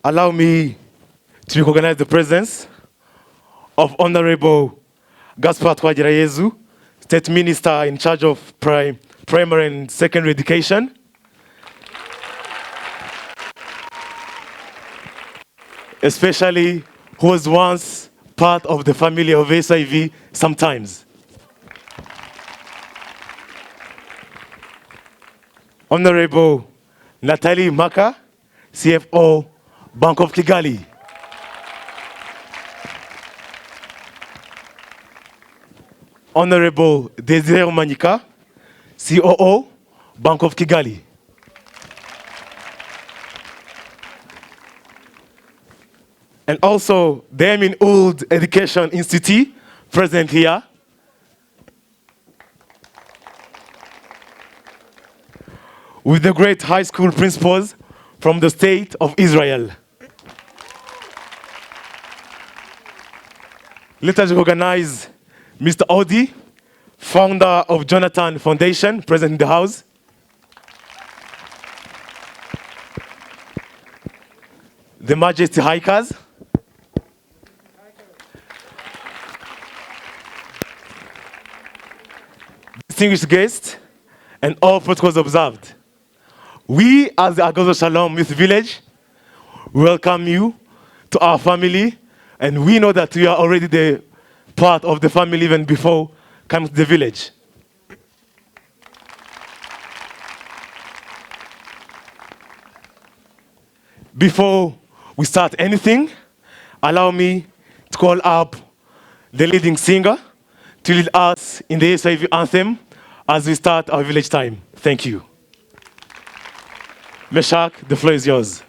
Allow me to recognize the presence of Honorable Gaspar Twagirayezu, State Minister in charge of primary and secondary education. Especially who was once part of the family of SIV sometimes. Honorable Nathalie Maka, CFO, Bank of Kigali. Honorable Desire Manika, COO, Bank of Kigali. And also the Emin Old Education Institute, present here. With the great high school principals from the state of Israel. Let us recognize Mr. Odi, founder of Jonathan Foundation, present in the house. The Majesty Hikers. Distinguished guests, and all protocols observed. We, as the Agahozo-Shalom Youth Village, welcome you to our family, and we know that you are already the part of the family even before coming to the village. Before we start anything, allow me to call up the leading singer to lead us in the SIV anthem as we start our village time. Thank you. Meshach, the floor is yours.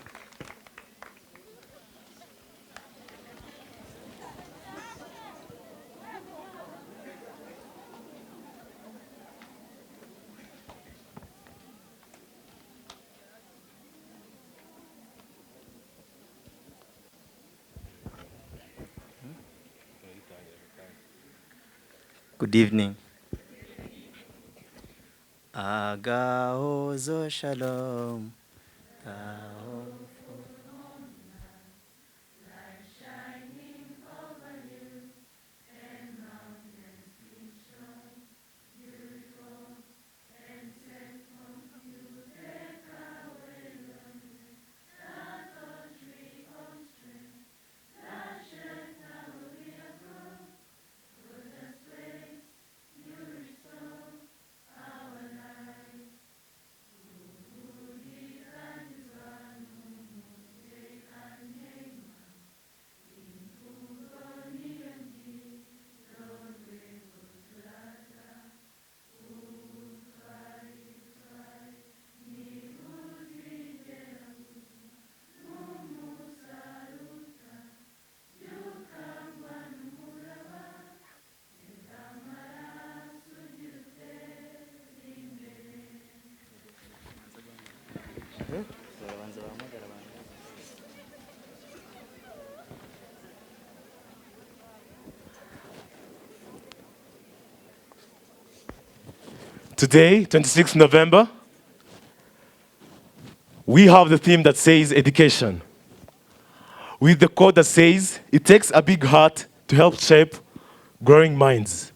Good evening. Agahozo-Shalom. Today, 26th November, we have the theme that says education. With the quote that says, it takes a big heart to help shape growing minds.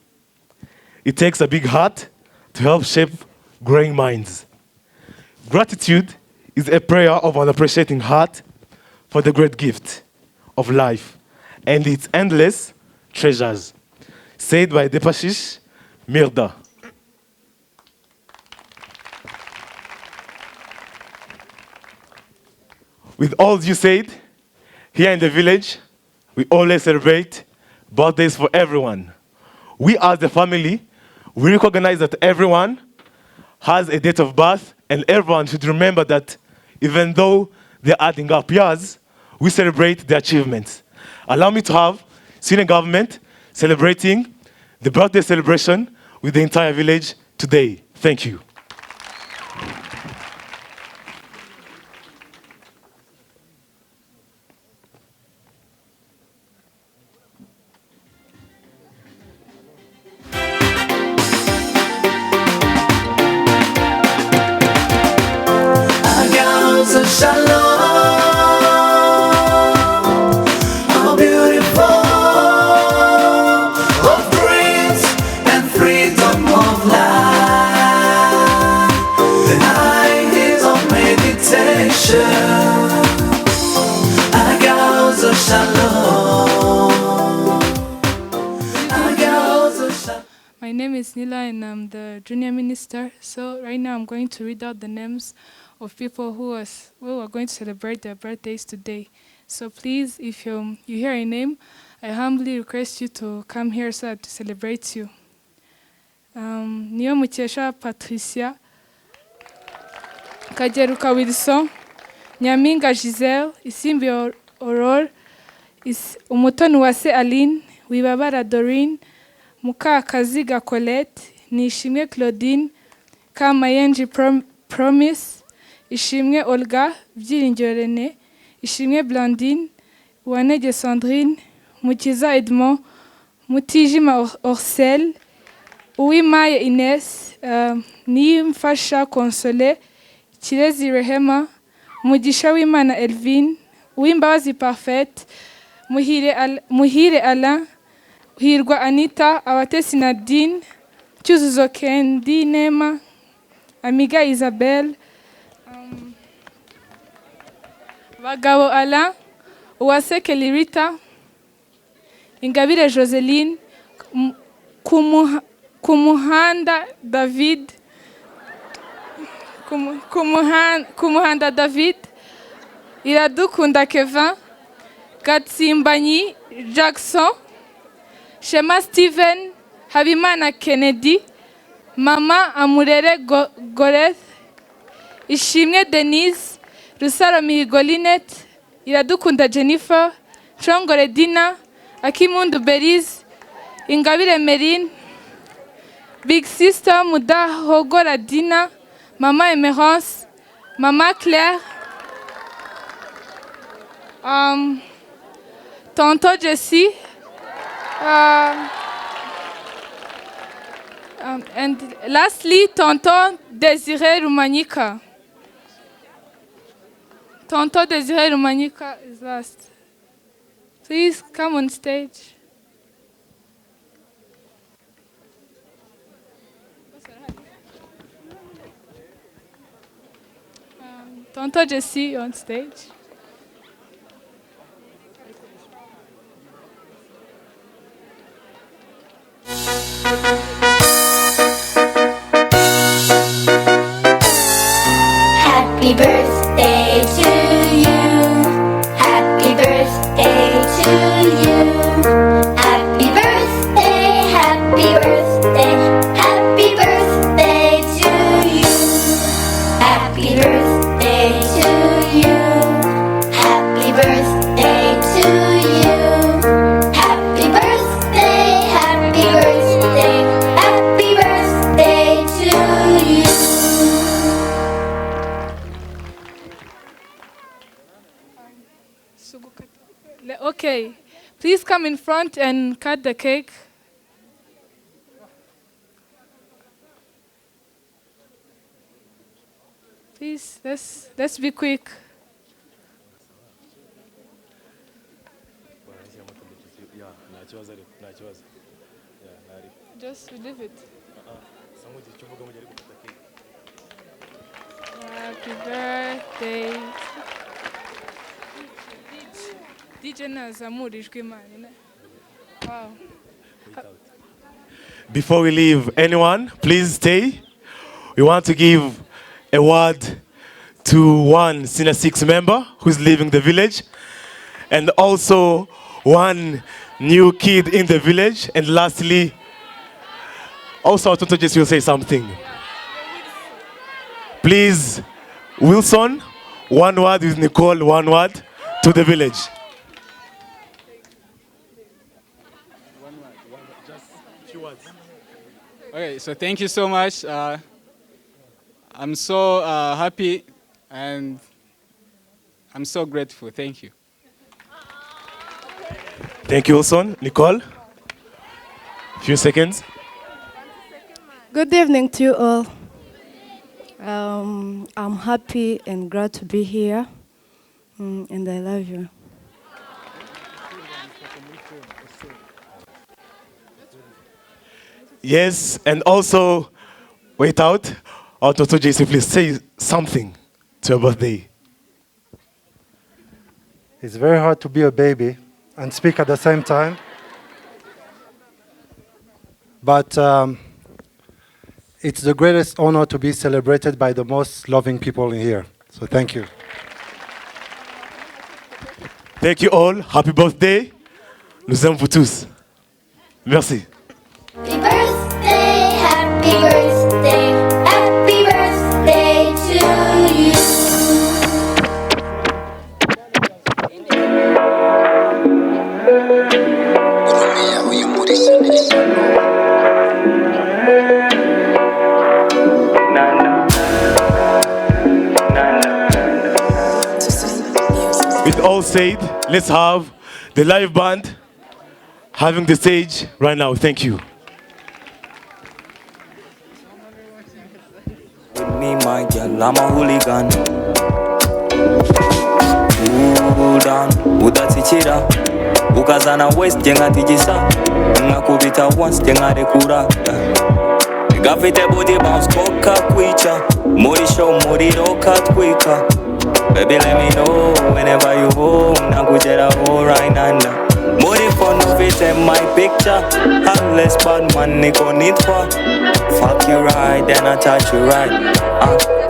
It takes a big heart to help shape growing minds. Gratitude is a prayer of an appreciating heart for the great gift of life and its endless treasures. Said by Depashish Mirda. With all you said, here in the village, we always celebrate birthdays for everyone. We as the family, we recognize that everyone has a date of birth, and everyone should remember that even though they're adding up years, we celebrate the achievements. Allow me to have senior government celebrating the birthday celebration with the entire village today. Thank you. Agahozo-Shalom. Agahozo-Shalom. Agahozo-Shalom. My name is Nila and I'm the junior minister. So right now I'm going to read out the names of people who are going to celebrate their birthdays today. So please, if you hear a name, I humbly request you to come here so that to celebrate you. Niyo Mukesha Patricia, Kageruka Wilson, Nyaminga Giselle, Isimbi Aurore, Umutoniwase Aline, Wibabara Dorine, Mukakaziga Colette, Nishimwe Claudine, Kamayenji Promise, Ishimwe Olga, Byiringiro René, Ishimwe Blandine, Uwanege Sandrine, Mukiza Edmond, Mutijima Orcel, Uwimaye Ines, Niyimfasha Consolé, Kirezi Rehema, Mugisha Wimana Elvine, Uwimbabazi Parfaite, Muhire Alain, Hirwa Anita, Abatesi Nadine, Cyuzuzo Kendi Nema, Amiga Isabelle, Bagabo Alain, Uwaseke Lirita, Ingabire Joseline, Kumuhanda David, Kumuhanda David, Iradukunda Kevin, Gatsimbanyi Jackson, Shema Steven, Habimana Kennedy, Mama Amurere Goreth, Ishimwe Denise, Rusaro Mihigo Linette, Iradukunda Jennifer, Chongore Dina, Akimundu Berize, Ingabire Merine, Big Sister Mudahogora Dina, Mama Emerance, Mama Claire, Tonton Jessie, and lastly, Tonton Désiré Rumanika. Tonton Désiré Rumanika is last. Please come on stage. Tonton Jessie on stage. Happy birthday to you. Happy birthday to you. Happy birthday, happy birthday, happy birthday to you. Happy birthday to you. Happy birthday to you. Happy birthday, happy birthday, happy birthday to you. Okay, please come in front and cut the cake. Please, let's be quick. Just leave it. Happy birthday. DJ nazamurijwe Imana. Wow. Before we leave, anyone, please stay. We want to give a word to one Senior 6 member who's leaving the village, and also one new kid in the village. And lastly, also Tonton Jesse will say something. Please, Wilson, one word with Nicole, one word to the village. Okay, so thank you so much. I'm so happy and I'm so grateful. Thank you. Thank you, Wilson. Nicole, few seconds. Good evening to you all. I'm happy and glad to be here, and I love you. Yes, and also, wait out. Tonton JC, please say something to your birthday. It's very hard to be a baby and speak at the same time. But it's the greatest honor to be celebrated by the most loving people in here. So thank you. Thank you all. Happy birthday. Nous aimons vous tous. Merci. Happy birthday, happy birthday, happy birthday to you. With all said, let's have the live band having the stage right now. Thank you. With me, my girl, I'm a hooligan. Hold on, udatichira ukazana west jenga tijisa ngakubita once jenga rekura gafite body bounce koka kwicha muri show muri roka twika. Baby, let me know whenever you home. Nakujera ho right now. Muri fun of it in my picture. Unless bad man niko nitwa. Fuck you right, then I touch you right.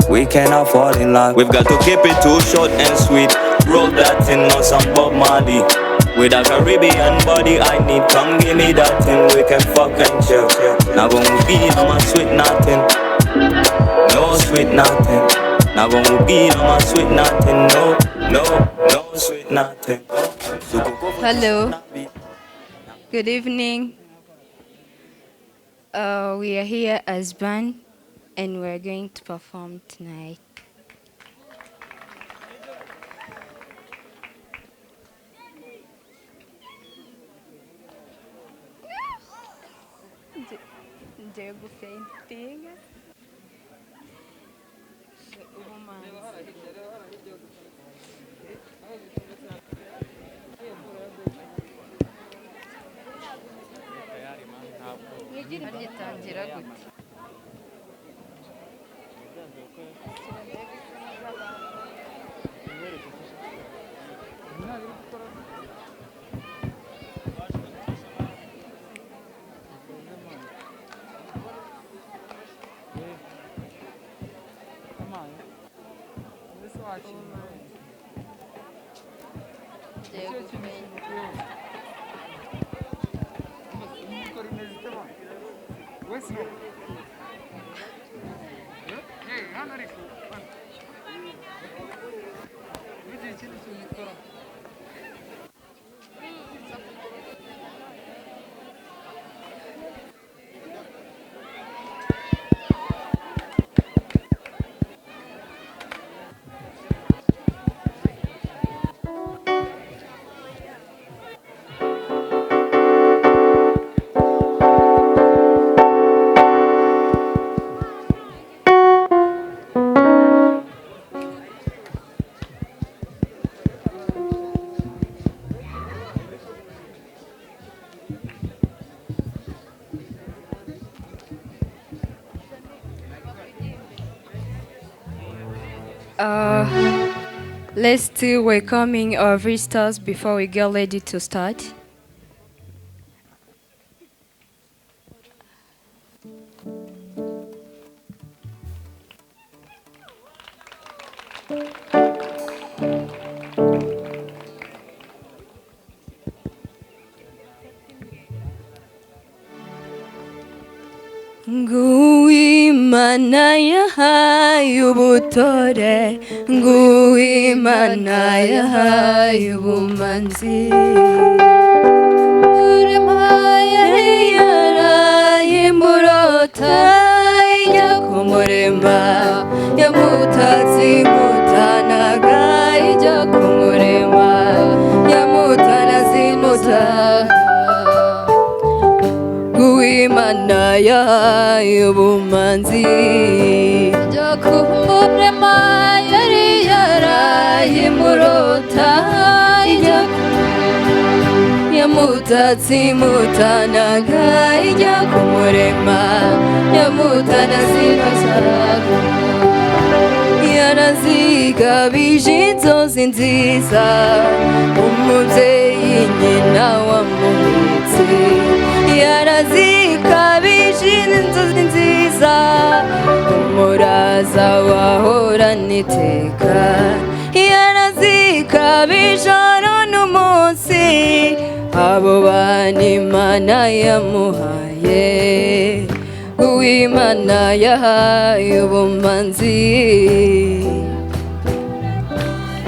We cannot fall in love. We've got to keep it too short and sweet. Roll that thing on some Bob Marley. With a Caribbean body I need. Come give me that thing. We can fuck and chill. Now gonna be on my sweet nothing. No sweet nothing. Now gonna be on my sweet nothing. No sweet nothing. Hello. Good evening. We are here as band and we're going to perform tonight. Let's still welcoming our visitors before we get ready to start. Nguimana yahaye ubutore, Nguimana yahaye ubumanzi. Uremaye yaraye murota, ijya kumurema, yamutatse imutanaga, ijya kumurema, yamutana zinuta. Nguimana yahaye ubumanzi, ijya kumurema, yari yaraye murota, ijya yamutatse imutanaga, ijya kumurema, yamutana zinuta. yarazigabije inzozi nziza umubyeyi nyina wamuhetse yarazikabije inzozi nziza umuraza wahorana iteka yarazikabije none umunsi abo bana Imana yamuhaye uw'Imana yahaye ubumanzi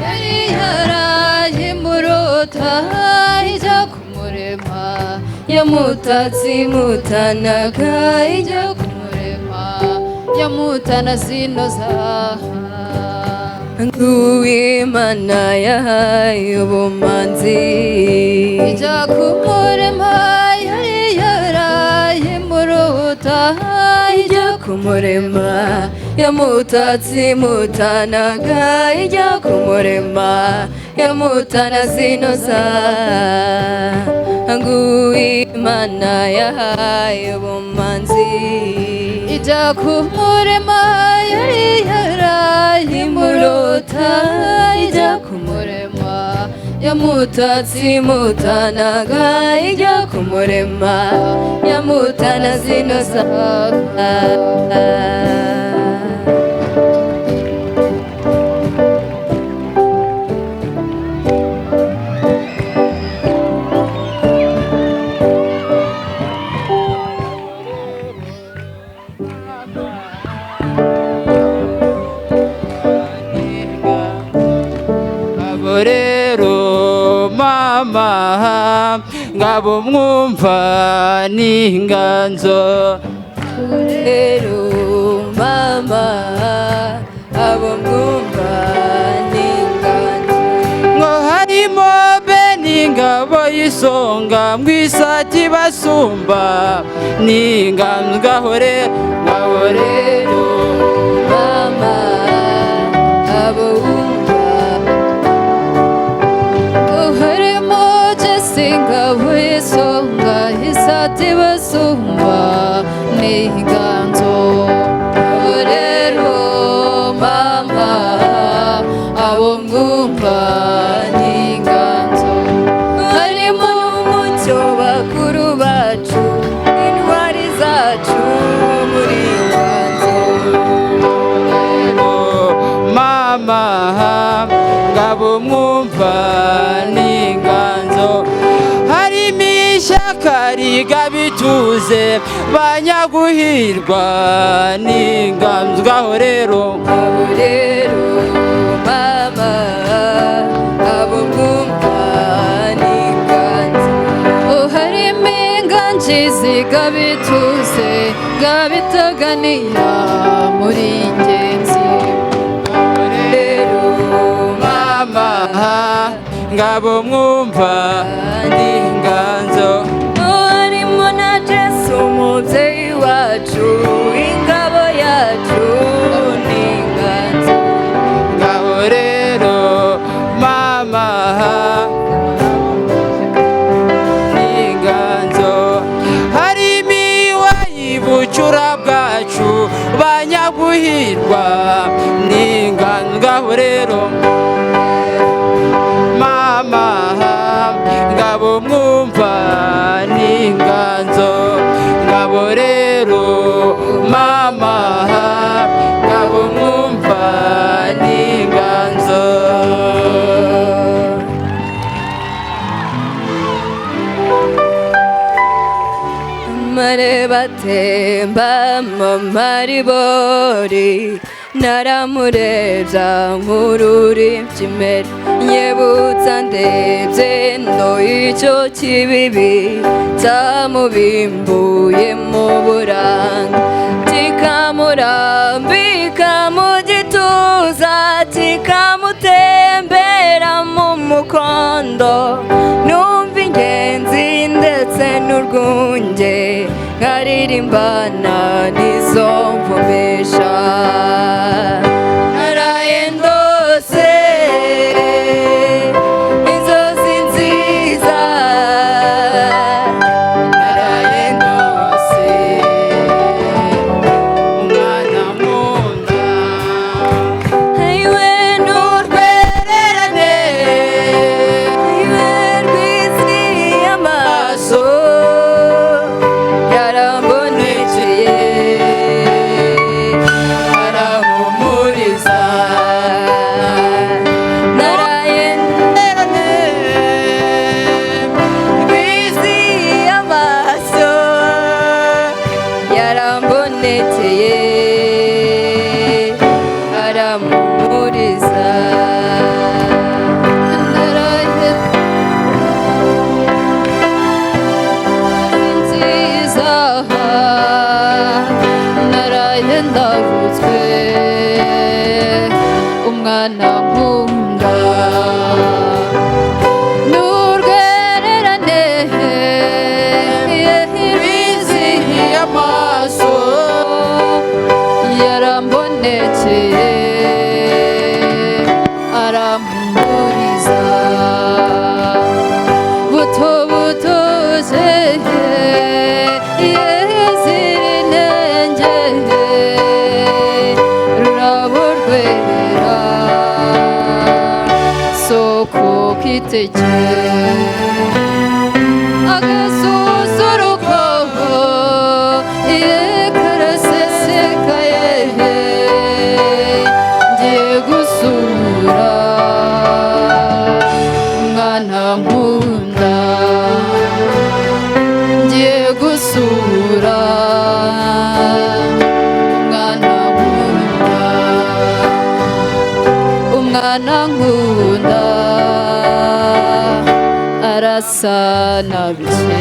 yari yaraye murota ijya kumurema yamutatse imutanaga ijya kumurema yamutana zinoza uw'Imana yahaye ubumanzi ijya kumurema yari yaraye murota ijya kumurema yamutatse imutanaga ijya kumurema yamutana zinoza uw'Imana yahaye ubumanzi ijya kumurema yari yaraye murota ijya kumurema yamutatse imutanaga ijya kumurema yamutana zinoza rero mama ngabo mwumva n'inganzo rero mama abo mwumva n'inganzo ngo harimo beningabo y'isonga mwisati basumba n'inganzo gahore rero mama abo ingabo y'isonga isati basumba n'inganzo abo rero mama abo mwumva n'inganzo harimo n'umucyo bakuru bacu intwari zacu muri inganzo rero mama ngabo mwumva n'inganzo kariga bituze banyaguhirwa n'inganzo ngaho rero mama abo mwumva n'inganzo harimo inganji zigabituze gabitaganira muri ingenzi rero mama ngabo mwumva n'inganzo harimo na Yesu umubyeyi wacu ingabo yacu n'inganzo ngaho rero mama n'inganzo harimo iwayibucura bwacu banyaguhirwa n'inganzo ngaho rero mama ngabo mwumva n'inganzo ngabo rero mama ngabo mwumva n'inganzo mareba temba mamaribori naramurebya nk'ururi by'imere nyebutsa ndebye ndo icyo kibibi cyamubimbuye mu buranga kikamurambika mu gituza kikamutembera mu mukondo numva ingenzi ndetse n'urwunge nkaririmbana n'izo mvumesha naraye ndose inzozi nziza naraye ndose umwana nkunda kiteke agasusuruko iye karasesekaye ngiye gusura umwana nkunda ngiye gusura umwana nkunda arasa na bike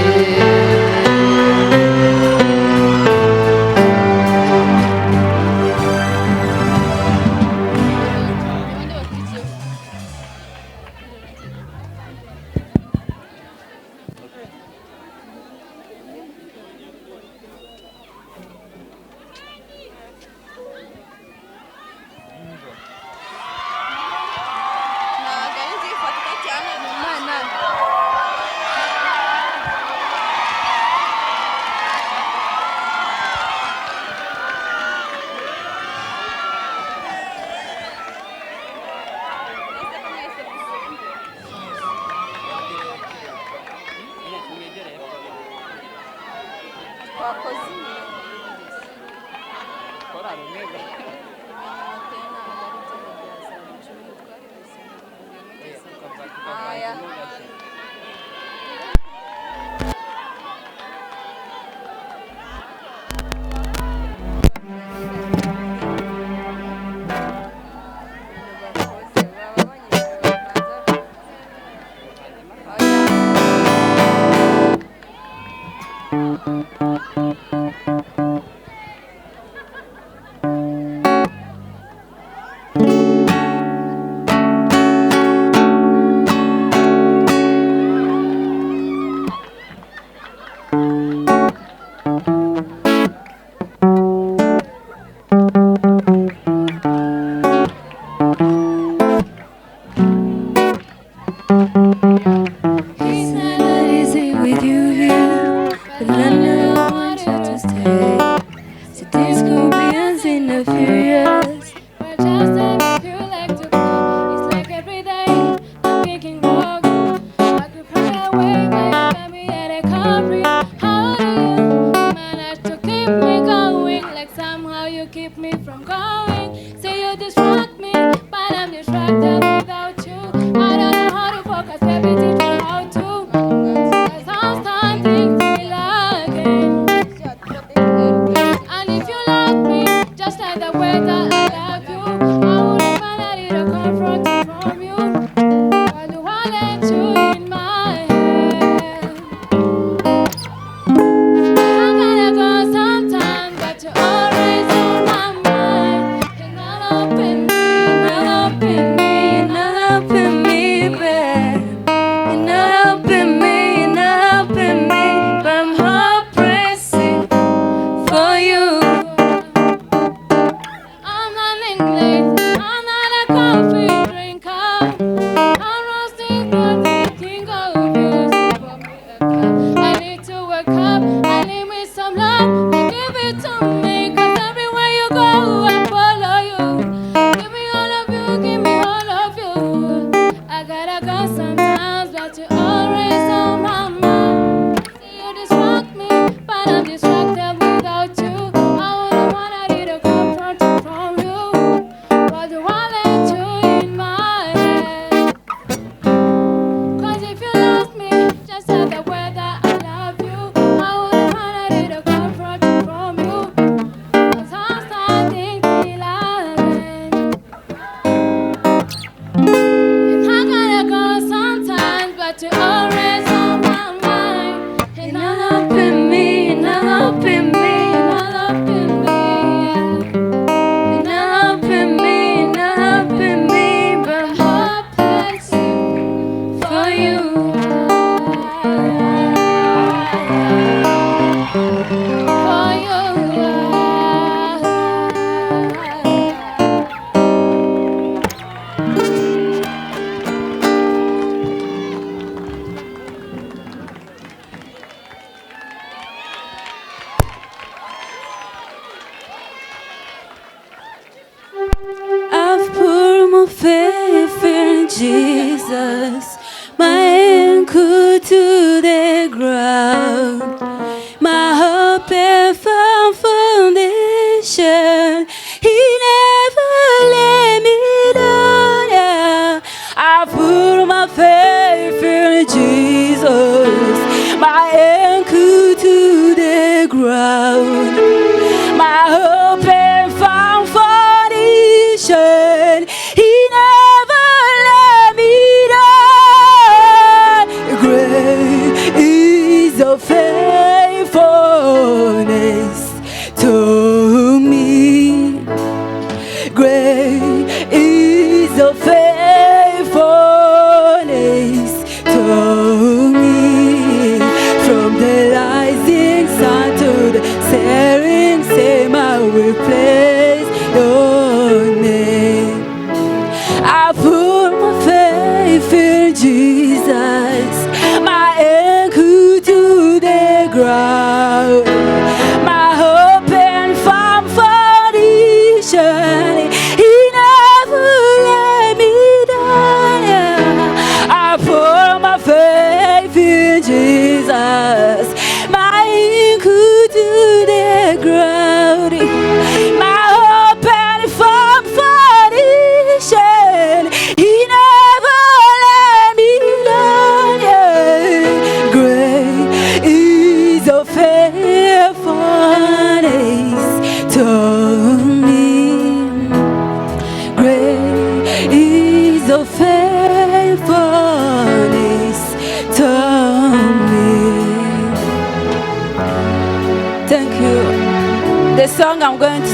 I'm going to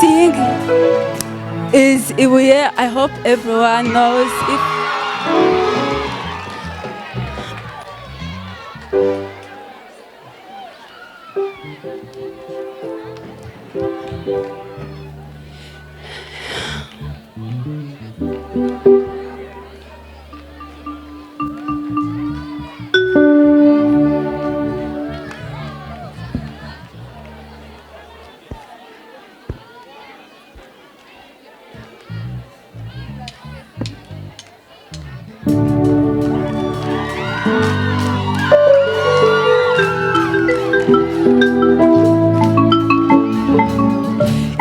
sing is Ibuye. I hope everyone knows it.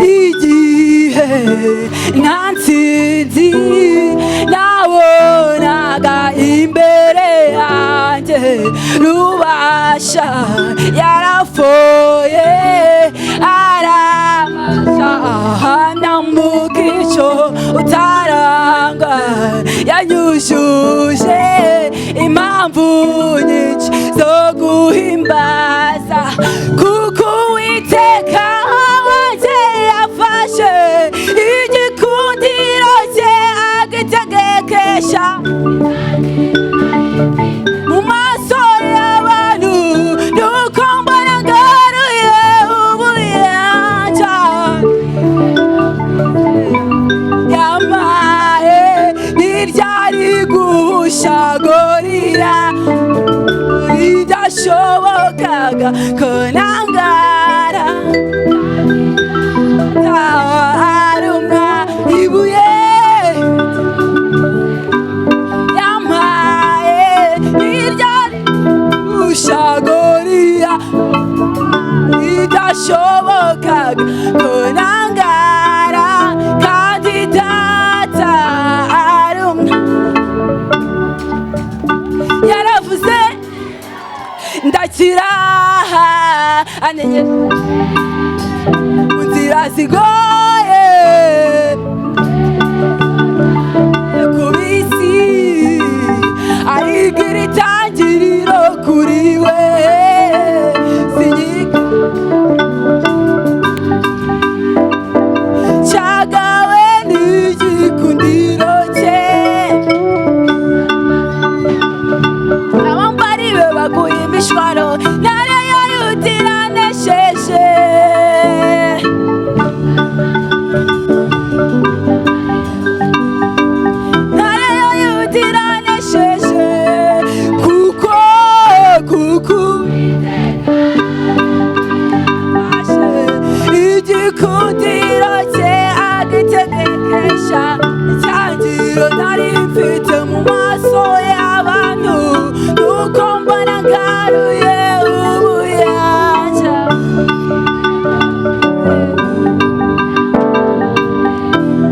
Igihe ntansinzi nabonaga imbere yanjye rubasha yarafoye aramasha nambuka icyo utaranga yanyujuje impamvu nyinshi zo guhimbaza kuko Uwiteka wanjye yafashe igikundiro cye agitegekesha mu maso y'abantu nuko mbona ngaruye ubuyanja yamaye ntiryari gushagorira bidashobokaga ko nangara arumwa ibuye yamaye ntiryari gushagorira bidashobokaga ko nangara kandi data arumwa yaravuze ndakira anenye mu nzira zigoye ku bisi ayigira itangiriro kuri we sinyiga cyagawe n'igikundiro cye abambari be baguye imishwaro ntare ya Yuda iranesheje ntare ya Yuda iranesheje kuko igikundiro cye agitegekesha icyangiro nari mfite mu maso y'abantu nuko mbona ngaruye ubuyanja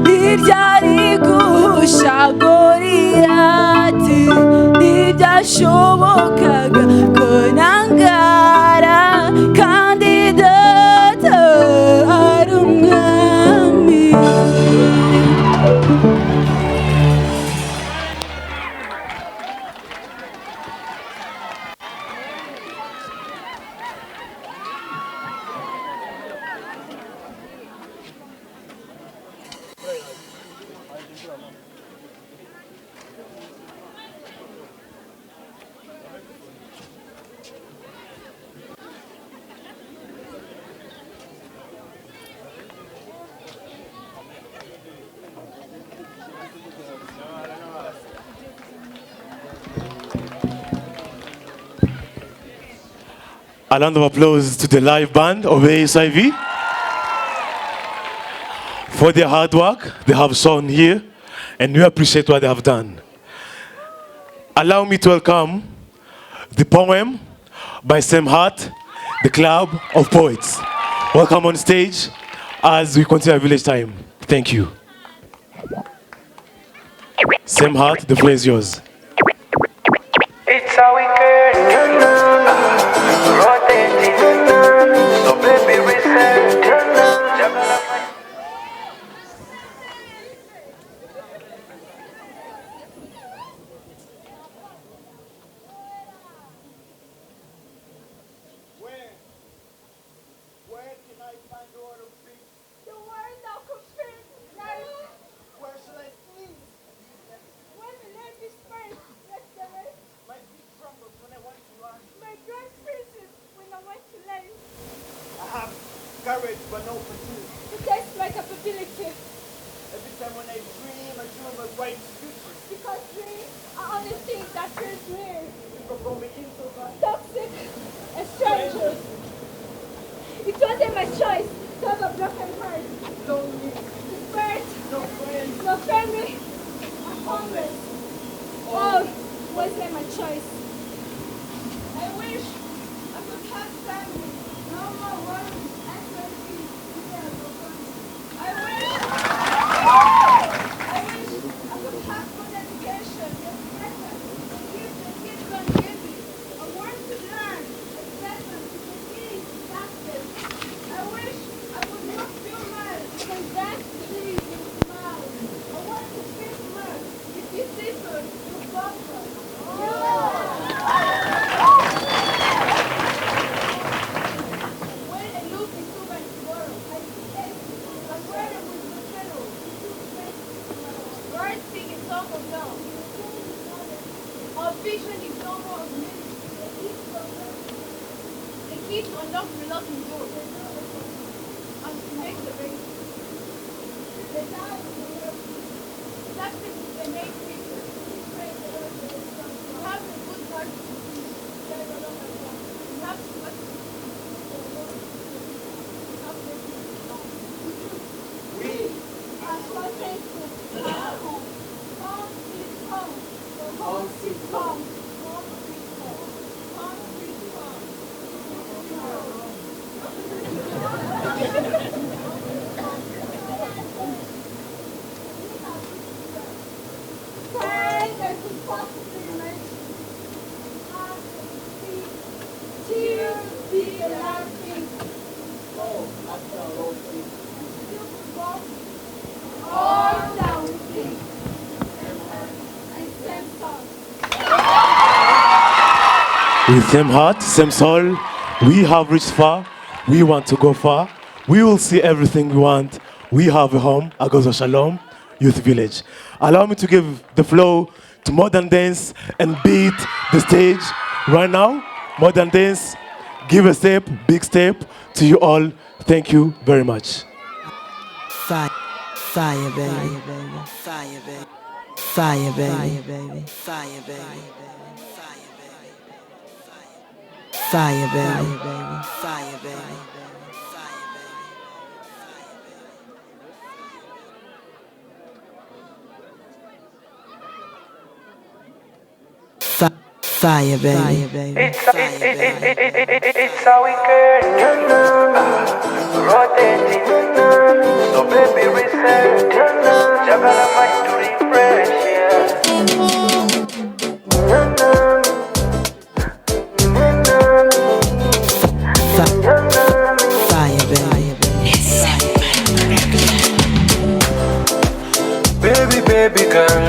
ntiryari guhusha Goliyati ntibyashobokaga ko nangara kandi data ari umwami. A round of applause to the live band of ASIV for their hard work they have shown here, and we appreciate what they have done. Allow me to welcome the poem by Same Heart, the Club of Poets. Welcome on stage as we continue our village time. Thank you. Same Heart, the floor is yours. It's a wicked rotating, so baby reset. Where can I find order? but no fatigue. It tastes like a fertility. Every time when I dream of bright future. Because dreams are only things that feel real. People call me introvert. Toxic and strangers. It wasn't my choice to have a broken heart. Lonely. Desperate. No friends. No family. I'm homeless. Oh, wasn't my choice. I wish I could have family. No more worries. Anxiety. I wish I could have good education. The kids don't give me. A word to learn. A lesson to ease taxes. I wish I would not feel mad. Can dance, please, and smile. I want to feel mad. If you see food, you buffer. When I look into my tomorrow, I see empty. I'm wearing with my fellow. Birds sing a song of love. Our vision is no more of ministry. The key to unlock the locking door and to make the race. The time is the success is the main feature. You have a good heart to see. You have to we are so thankful to our home. Home sweet home. Home sweet home. Home sweet home. Home sweet home. Pride that could possibly imagine. Tears be laughing. Oh, after all things. All down things. And same song. With same heart, same soul, we have reached far. We want to go far. We will see everything we want. We have a home, Agahozo-Shalom Youth Village. Allow me to give the flow to Modern Dance and beat the stage right now. Modern Dance, give a step, big step to you all. Thank you very much. Fire, fire, baby. Fire, baby. Fire, baby. Fire, baby. Fire, baby. Fire, baby. Fire, baby. It's how we can rotating. So baby reset. Jagala mind to refresh, Fire, baby. Baby girl,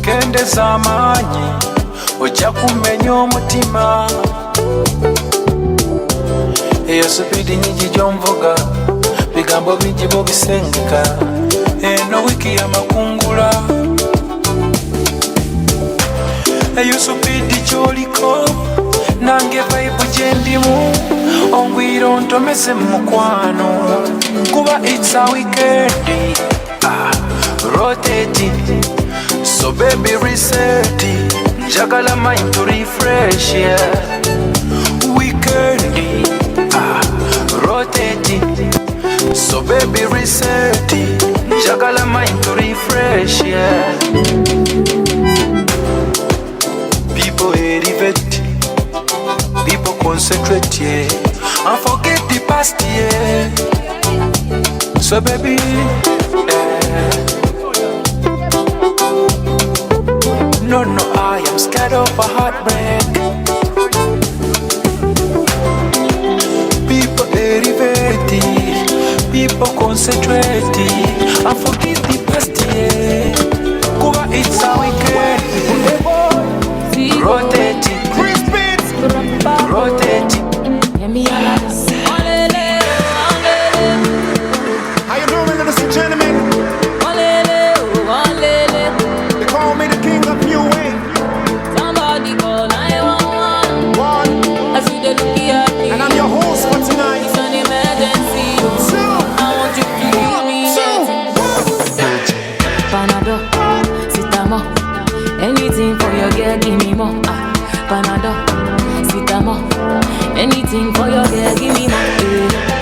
kende zamanyi ojja kumenya omutima. Eyo supidi nyingi gy'onvuga, bigambo bingi bobisengeka, eno wiki y'amakungula. Eyo supidi gy'oliko, nange vibe gye ndimu, ongwira ontomeze mu mukwano, kuba it's a weekend. Rotating, so baby reset it. Jagala mind to refresh, yeah. Weekendy, rotating, so baby reset it. Jagala mind to refresh, yeah. People elevate, people concentrate, yeah, and forget the past, yeah. So baby, no, I am scared of a heartbreak. People elevating, people concentrating, and forget the past, yeah. Kuba it's a weekend. Rotating, rotating. How you doing, ladies and gentlemen? They call me the king of new wave. Somebody call 911. One. I see the look at me. And I'm your host for tonight. It's an emergency. more. Panado, sitamo. Anything for your girl, give me more.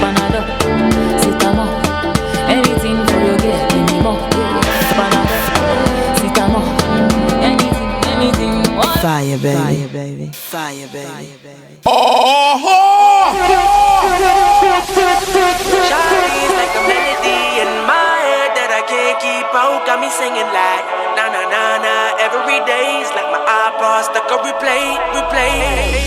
Panado, sitamo. Anything for your girl, give me more. Panado, sitamo. Anything. What? Fire, baby. Fire, baby. Shawty's like a melody in my head that I can't keep out. Got me singing like na na na na. Every day's like my iPod stuck on replay.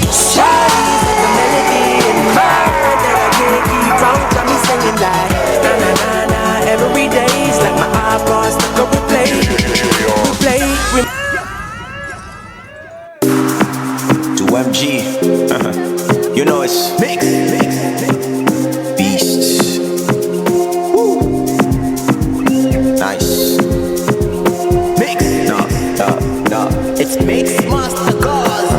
Shawty's like a melody in my head that I can't keep out. Got me singing like na na na na. Every day's like my iPod stuck on replay. To MG, you know it's mix. Beast. Woo. Nice. Mix. No. It's mix master cause.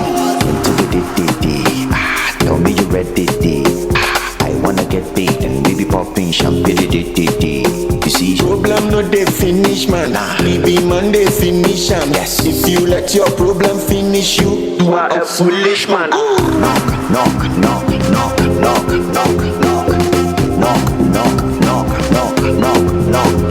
Tell me you ready. I wanna get big and maybe popping champagne. You see, Problem no dey finish man. Maybe man dey finish am. Yes. If you let your problem finish you, you are a foolish man. Knock.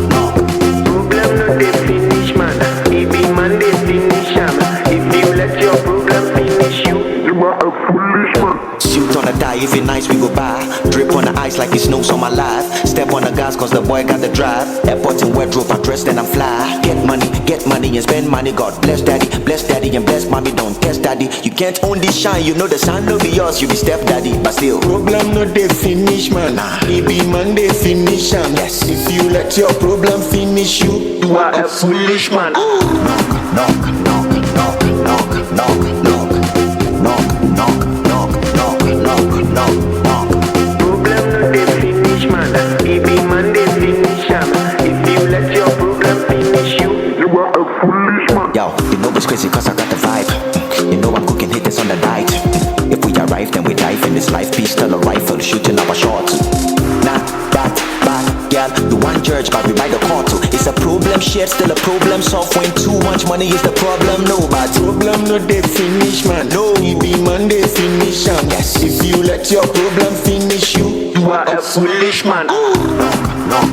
Problem no dey finish man. Maybe man dey finish am. If you let your problem finish you, you are a foolish man. Suit on a tie, if it nice we go buy. Drip on the ice like it snows on my life. Step on the gas cause the boy got the drive. Airport in wardrobe, I dressed and I'm fly. Get money and spend money. God bless daddy and bless mommy. Don't test daddy. You can't own this shine, you know the sign no be yours. You be step daddy, but still. Problem no dey finish man. Maybe man dey finish am. Yes. If you let your problem finish you, you are a foolish man. Knock. Problem no dey finish man. Maybe man dey finish am. If you let your problem finish you, you are a foolish man. Yo, you know it's crazy cause I got the vibe. You know I'm cooking hitters on the diet. If we arrive then we dive in this life. Peace tell a rifle shooting our shots. Nah, bad, girl. The one judge but we by the court too. It's a problem shared, still a problem solved. When too much money is the problem, no but Problem no dey finish man. No. Maybe man dey finish am. Yes. If you let your problem finish you, you are a foolish man. Knock.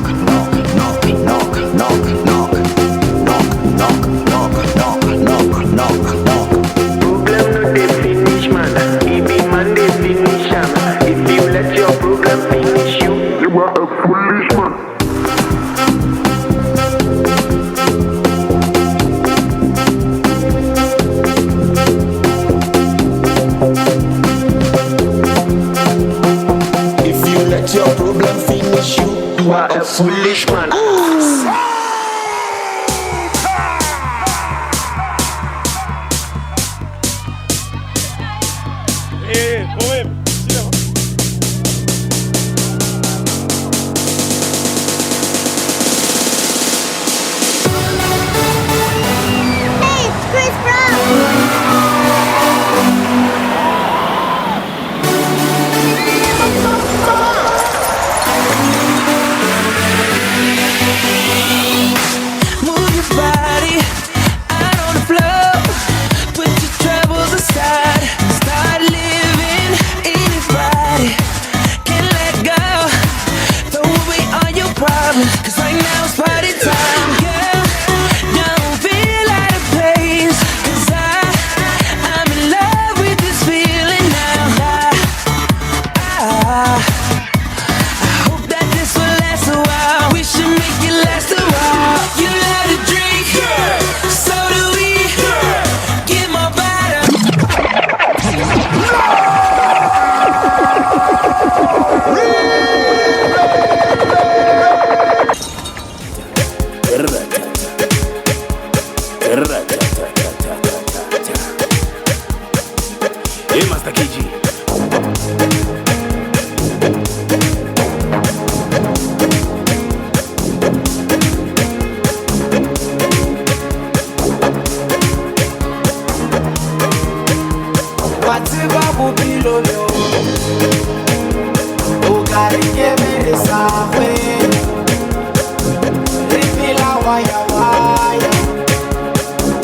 Problem no dey finish man. Maybe man dey finish am. If you let your problem finish you, you are a foolish man. If you let your problem finish you, you are a foolish man. Move your body out on the floor. Put your troubles aside. Start living in your body. Can't let go. Throw away all your problems. Cause right now it's party time. Girl, don't feel out of place. Cause I'm in love with this feeling now. I hope that this will last a while. We should make it last a while. You love to drink, so do we. Get my bottle. Hey, Master KG. Matibabu biloyo. Ugari kemere sawe. Ripila waya waya.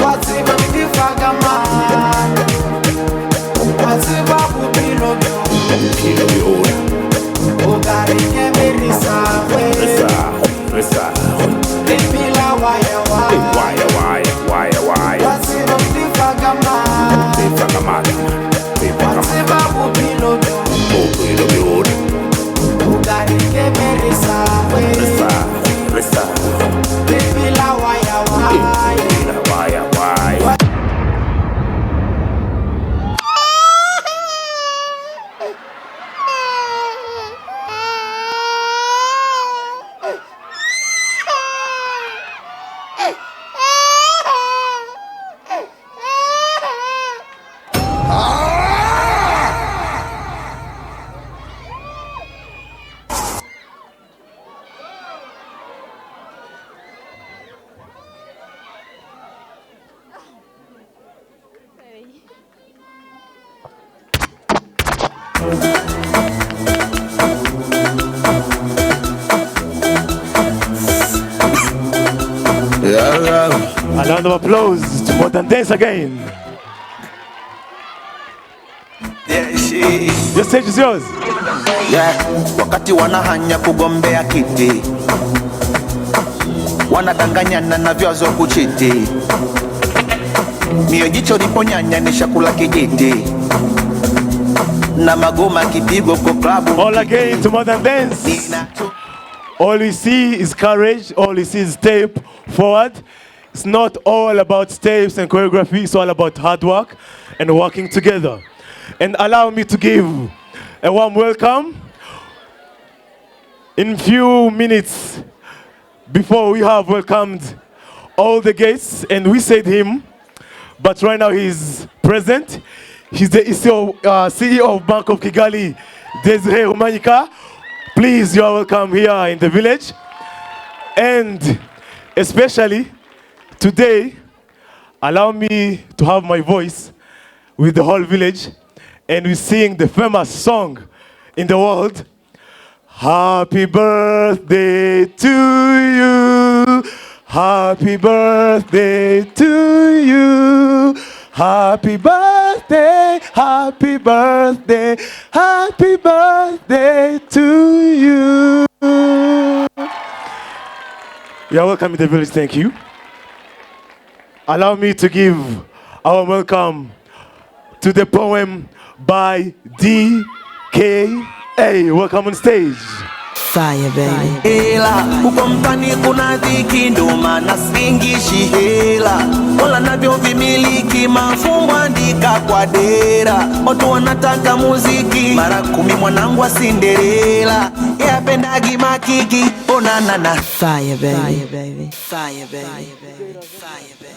Matibabu kifagama. A round of applause to Modern Dance again. Your stage is yours. Yeah, wakati wanahanya kugombea kiti, wanadanganyana na vyazo kuchiti, mio jicho liponyanya ni shakula kijiti, na magoma kipigo kwa klabu. All again to Modern Dance. All you see is courage, all you see is step forward. It's not all about steps and choreography, it's all about hard work and working together. And allow me to give a warm welcome. In few minutes before we have welcomed all the guests and we said him, but right now he's present. He's the CEO of Bank of Kigali, Desiree Rumanyika. Please, you are welcome here in the village. And especially today, allow me to have my voice with the whole village and we sing the famous song in the world. Happy birthday to you. Happy birthday to you. Happy birthday, happy birthday, happy birthday to you. You are welcome in the village, thank you. Allow me to give our welcome to the poem by D.K.A. Welcome on stage. Fire, baby. Hela, uko mtani kuna dhiki ndo maana singishi hela. Wala navyo vimiliki mafumbo andika kwa dera. Watu wanataka muziki, mara 10 mwanangu wa Cinderella. Yapendagi makiki, onanana. Fire, baby. Fire, baby. Fire, baby. Fire, baby. Fire, baby.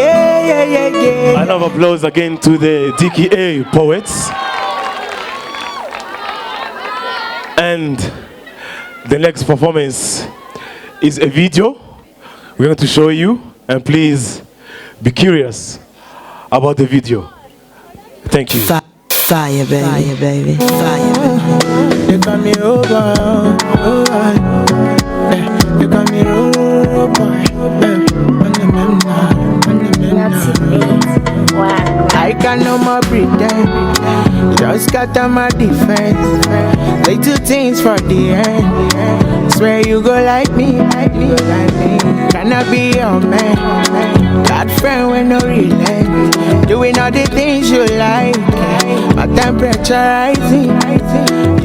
A round of applause again to the DKA poets. And the next performance is a video we're going to show you, and please be curious about the video. Thank you. Fire, baby. Fire, baby. Fire, baby. You got me over, you got me over, I can no more pretend, just got on my defense. They do things for the end. Swear you go like me. Can I be your man? That friend with no relent, doing all the things you like. My temperature rising.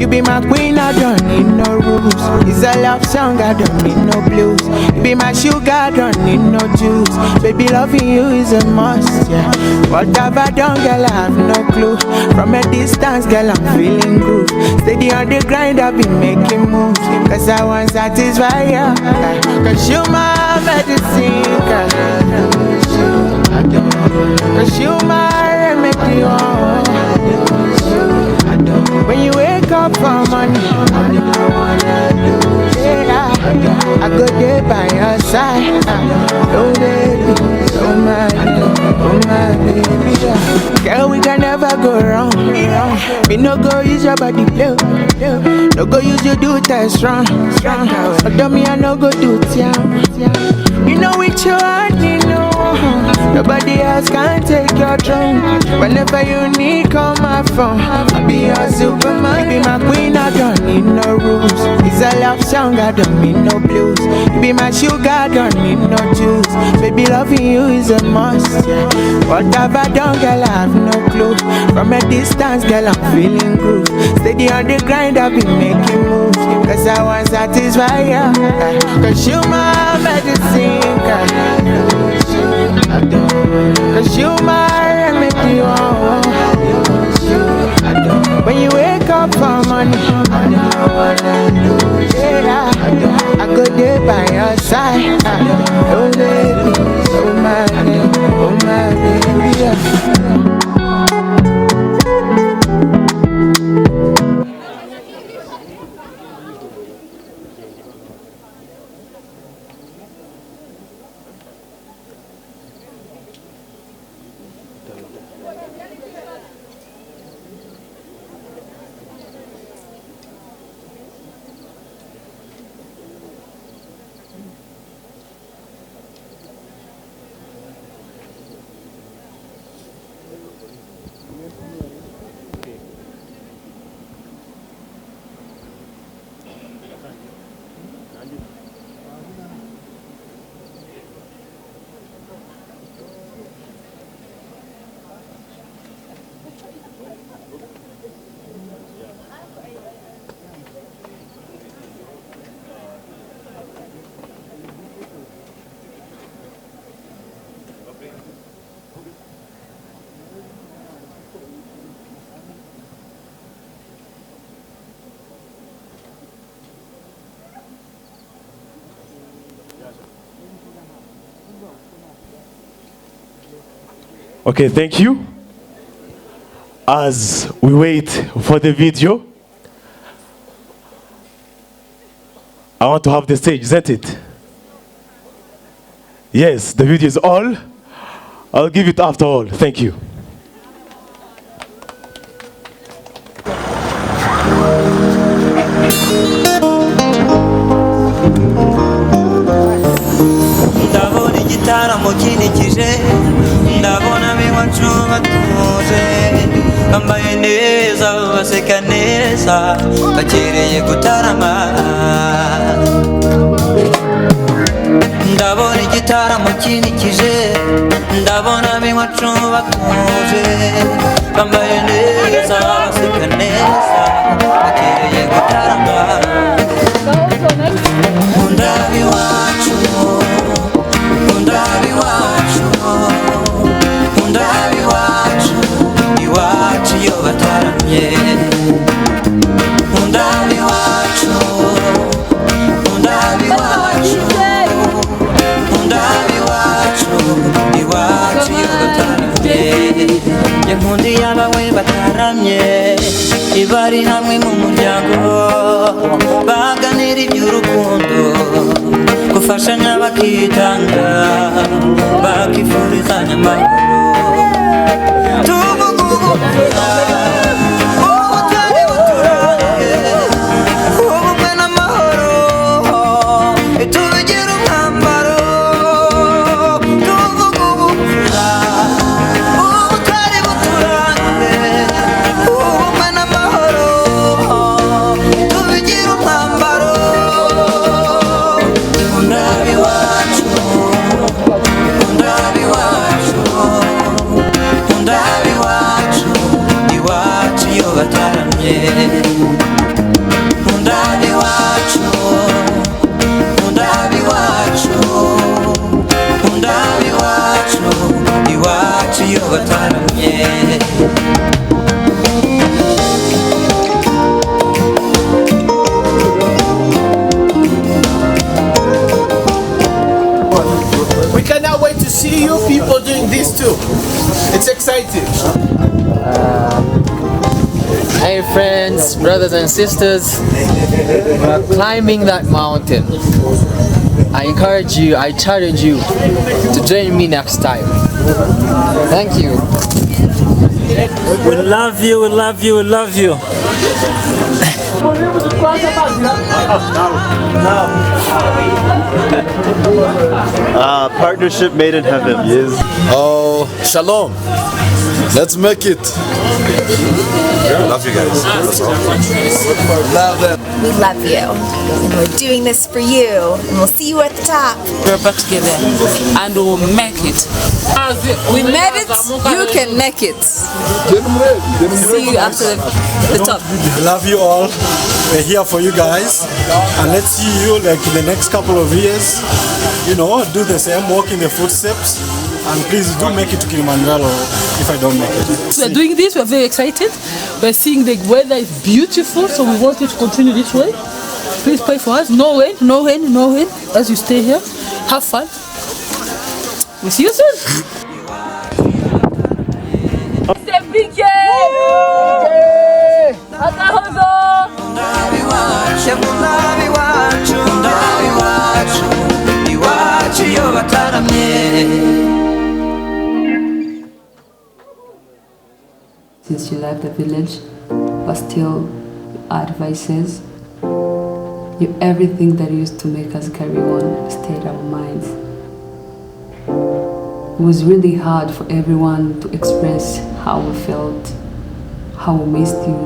You be my queen, I don't need no rules. It's a love song, I don't need no blues. You be my sugar, I don't need no juice. Baby, loving you is a must, yeah. What have I done, girl, I have no clue. From a distance, girl, I'm feeling groove. Steady on the grind, I've been making moves. Cause I want to satisfy you. Cause you my medicine, girl. Cause you my remedy, oh. When you wake up for money, yeah, I go there by your side. Oh baby, oh my baby, yeah. Girl, we can never go wrong. Me no go use your body play. No go use your do test strong. Although me I no go do tiam. You know with your heart, you know. Nobody else can take your throne. Whenever you need, call my phone. I'll be your superman. You be my queen, I don't need no rules. It's a love song, I don't need no blues. You be my sugar, I don't need no juice. Baby, loving you is a must, yeah. What have I done, girl, I have no clue. From a distance, girl, I'm feeling groove. Steady on the grind, I've been making moves. Cause I want to satisfy you. Cause you my medicine, girl. Cause you my remedy, oh. When you wake up for money, yeah, I go there by your side. Oh baby, oh my baby, yeah. Okay, thank you. As we wait for the video, I want to have the stage, isn't it? Yes, the video is all. I'll give it after all. Thank you. Ndabona igitaramo kinikije, ndabona biwacu batuje, bambaye neza baseka neza, bakereye gutarama. Ndabona igitaramo kinikije, ndabona biwacu batuje, bambaye neza baseka neza, bakereye gutarama. Undabi wacu, undabi wacu, undabi wacu, iwacu iyo bataramye. Undabi wacu, undabi wacu. bagafashanya bakitanga bakifurizanya amahoro tubugubura ubutwari buturanye ubumwe n'amahoro tubigira umwambaro tubugubura ubutwari buturanye ubumwe n'amahoro tubigira umwambaro undabi wacu undabi wacu undabi wacu iwacu iyo bataramye undabi wacu undabi wacu undabi wacu iwacu iyo bataramye We cannot wait to see you people doing this too. It's exciting. Hey friends, brothers and sisters, we're climbing that mountain. I encourage you, I challenge you to join me next time. Thank you. We love you, we love you, we love you. Partnership made in heaven. Yes. Oh, shalom. Let's make it. Love you guys. That's all. Love them. We love you. And we're doing this for you. And we'll see you at the top. We're back together and we'll make it. We made it. You can make it. See you after the top. Love you all. We're here for you guys. And let's see you like in the next couple of years. You know, do the same, walk in the footsteps. And please do make it to Kilimanjaro if I don't make it. We're doing this, we're very excited. We're seeing the weather is beautiful, so we want you to continue this way. Please pray for us. No rain, no rain, no rain. As you stay here, have fun. We'll see you soon. Since you left the village, but still advices, everything that used to make us carry on stayed in our minds. It was really hard for everyone to express how we felt, how we missed you,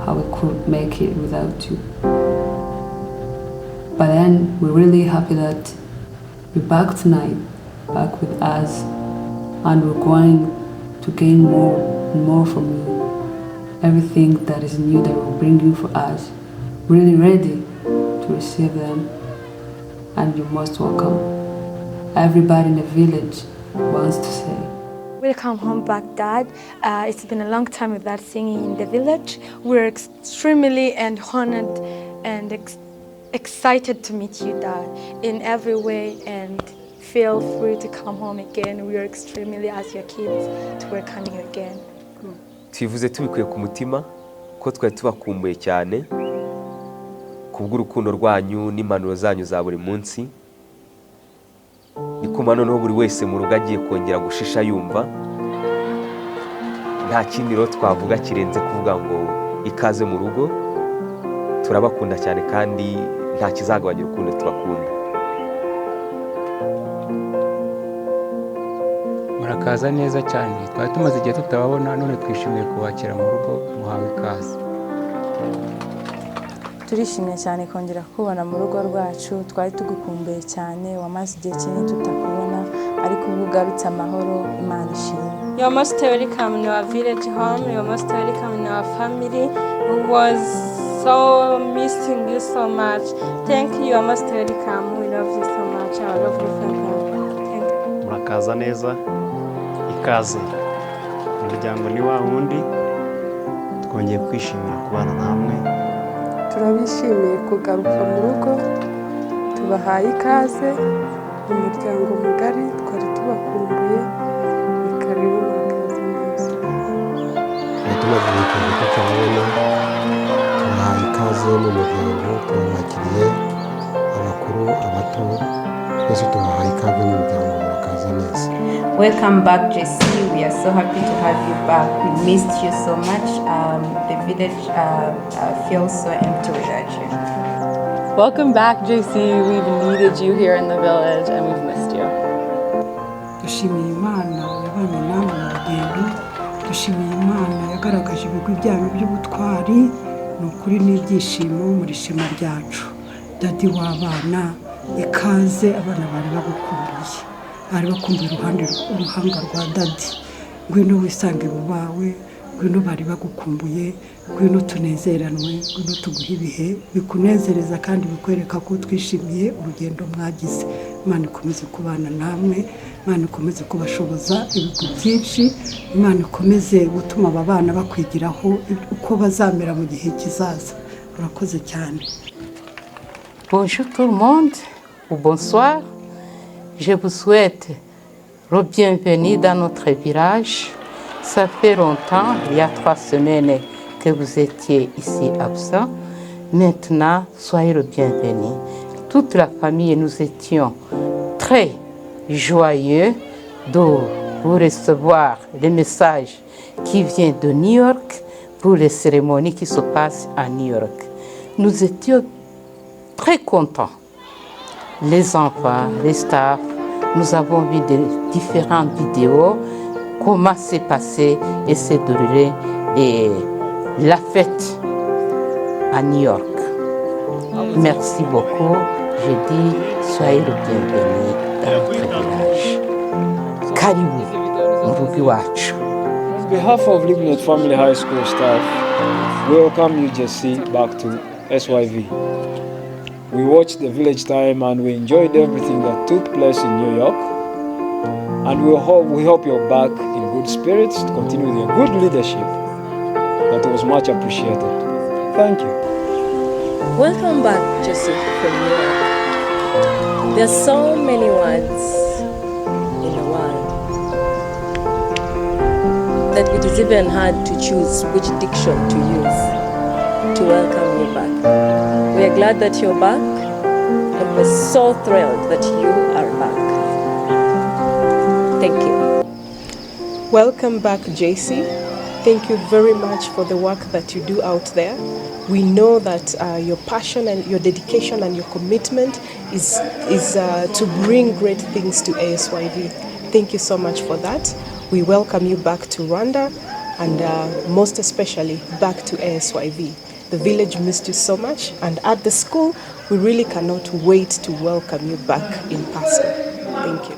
how we could make it without you. But then we're really happy that you're back tonight, back with us, and we're going to gain more and more from you. Everything that is new that we're bringing for us, really ready to receive them, and you're most welcome. Everybody in the village wants to say, welcome home back, Dad. It's been a long time without singing in the village. We're extremely and honored and excited to meet you, Dad, in every way, and feel free to come home again. We are extremely, as your kids, to welcome you again. Tuvuze tubikuye ku mutima ko twari tubakumbuye cyane kubw'urukundo rwanyu n'impanuro zanyu za buri munsi. Nikuma noneho buri wese mu rugo agiye kongera gushisha yumva. Nta kindi rero twavuga kirenze kuvuga ngo ikaze mu rugo. Turabakunda cyane kandi nta kizagabanya urukundo tubakunda. Murakaza neza cyane. Twari tumaze igihe tutababona, none twishimiye kubakira mu rugo, muhawe ikaze. Turishimye cyane kongera kubona mu rugo rwacu. Twari tugukumbuye cyane, wamaze igihe kinini tutakubona, ariko ubu ugarutse amahoro, Imana ishimwe. You are most welcome in our village home. You are most welcome in our family. Who was so missing you so much. Thank you. You are most welcome. We love you so much. Our lovely family. Thank you. Murakaza neza. Ikaze. Umuryango ni wa wundi. Twongeye kwishimira kubana namwe. Turabishimiye kugaruka mu rugo. Tubahaye ikaze. Umuryango mugari twari tubakumbuye. Karibu murakaza neza. Tumaze igihe tutabona. Tubahaye ikaze mu muryango. Tubakiriye abakuru abakuru abato twese tubahaye ikaze mu muryango murakaza neza. Welcome back, JC. We are so happy to have you back. We missed you so much. The village feels so empty without you. Welcome back, JC. We've needed you here in the village and we've missed you. Dushimiye Imana yabanye namwe mu rugendo, dushimiye Imana yagaragaje ibigwi byanyu by'ubutwari, ni ukuri n'ibyishimo muri shema ryacu. Dadi w'abana, ikaze abana bari bagukumbuye, bari bakumbuye uruhanga rwa dadi. Ngwino wisange mu bawe, ngwino bari bagukumbuye, ngwino tunezeranwe, ngwino tuguhe ibihe bikunezereza kandi bikwereka ko twishimiye urugendo mwagize. Imana ikomeze kubana namwe, Imana ikomeze kubashoboza ibigwi byinshi, Imana ikomeze gutuma aba bana bakwigiraho uko bazamera mu gihe kizaza. Urakoze cyane. Bonjour tout le monde, ou bonsoir. Je vous souhaite le bienvenue dans notre village. Ça fait longtemps, il y a 3 semaines que vous étiez ici absent. Maintenant, soyez le bienvenu. Toute la famille, nous étions très joyeux de vous recevoir les messages qui viennent de New York pour les cérémonies qui se passent à New York. Nous étions très contents. Les enfants, les staffs, nous avons vu de différentes vidéos, comment s'est passé et s'est déroulé la fête à New York. Merci beaucoup. Je dis, soyez le bienvenu dans notre village. Karibu, Mbugi wacu. On behalf of Lignot Family High School staff, we welcome you, Jesse, back to SYV. We watched the village time and we enjoyed everything that took place in New York. And we hope you're back in good spirits to continue with your good leadership. That was much appreciated. Thank you. Welcome back, Joseph, from New York. There are so many words in the world that it is even hard to choose which diction to use to welcome you back. We are glad that you're back, and we're so thrilled that you are back. Thank you. Welcome back, JC. Thank you very much for the work that you do out there. We know that your passion and your dedication and your commitment is to bring great things to ASYV. Thank you so much for that. We welcome you back to Rwanda and most especially back to ASYV. The village missed you so much, and at the school, we really cannot wait to welcome you back in person. Thank you.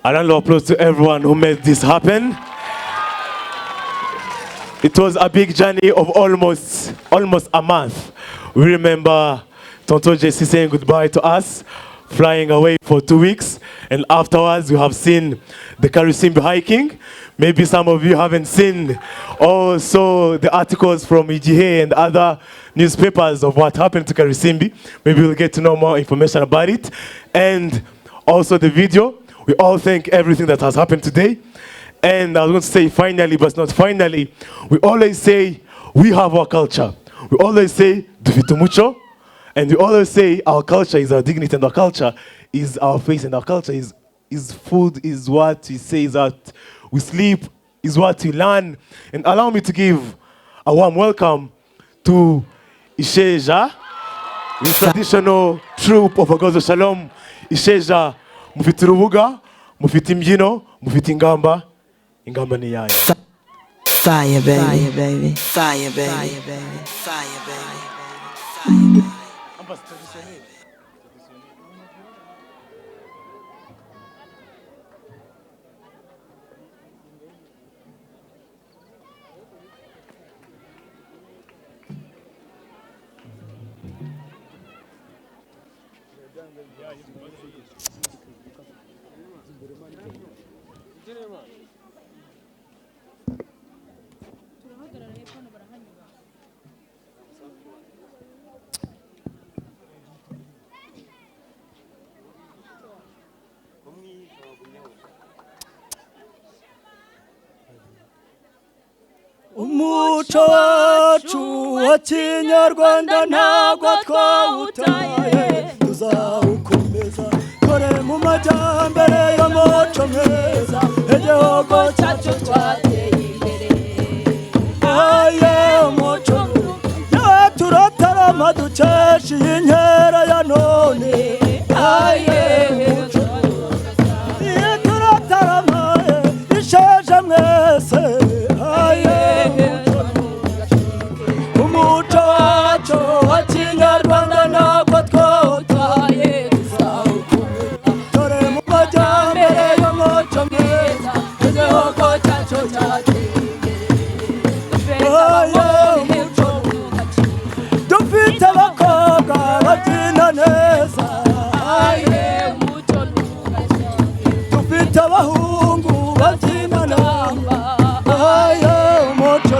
A round of applause to everyone who made this happen. It was a big journey of almost a month. We remember Tonton JC saying goodbye to us, flying away for 2 weeks, and afterwards you have seen the Karisimbi hiking. Maybe some of you haven't seen also the articles from EGA and other newspapers of what happened to Karisimbi. Maybe we'll get to know more information about it. And also the video. We all thank everything that has happened today. And I was going to say finally, but not finally, we always say we have our culture. We always say dufite umuco, and we always say our culture is our dignity, and our culture is our face, and our culture is food, is what we say, is that we sleep, is what we learn. And allow me to give a warm welcome to Isheja, the traditional troupe of Agahozo-Shalom. Isheja, mufite urubuga, mufite imbyino, mufite ingamba ni yayo. Fire, baby. Fire, baby. Fire, baby. Fire, baby. Fire, baby. Fire, baby. umuco wacu wa kinyarwanda ntabwo twawutaye tuzawukomeza dore mu majyambere y'umuco mwiza igihugu cyacu twateye imbere aye umuco turatarama dukesha iyi nkera ya none aye umuco turatarama isheje mwese aye umuco wacu wa kinyarwanda ntabwo twawutaye tuzawukomeza dore mu majyambere y'umuco mwiza igihugu cyacu cyateye dufite abakobwa babyina neza dufite abahungu babyina namba umuco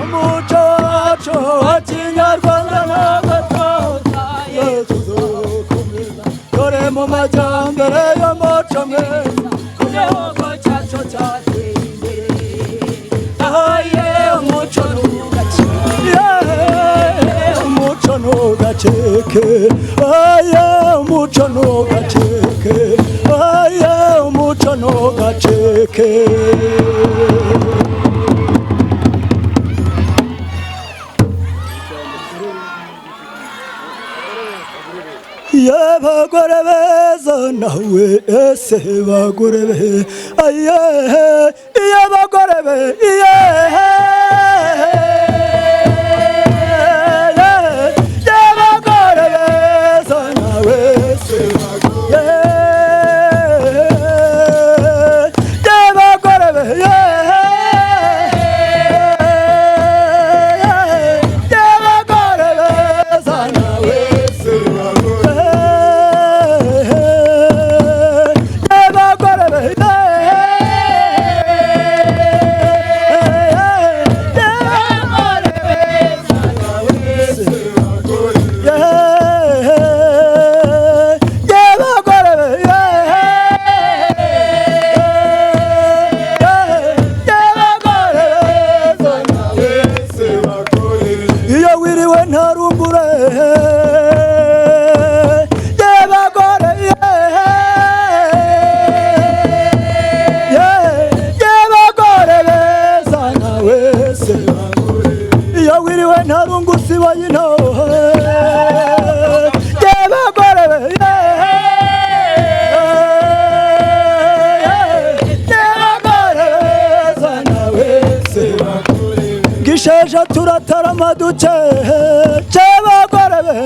umuco wacu wa kinyarwanda ntabwo twawutaye tuzokomeza dore mu majyambere y'umuco mwiza igihugu cyacu cyateye umuco ntugacike aye umuco ntugacike aye umuco ntugacike ye bagore beza nawe ese bagore be aye ye bagore be ye gisheje turatarama ducece bagore be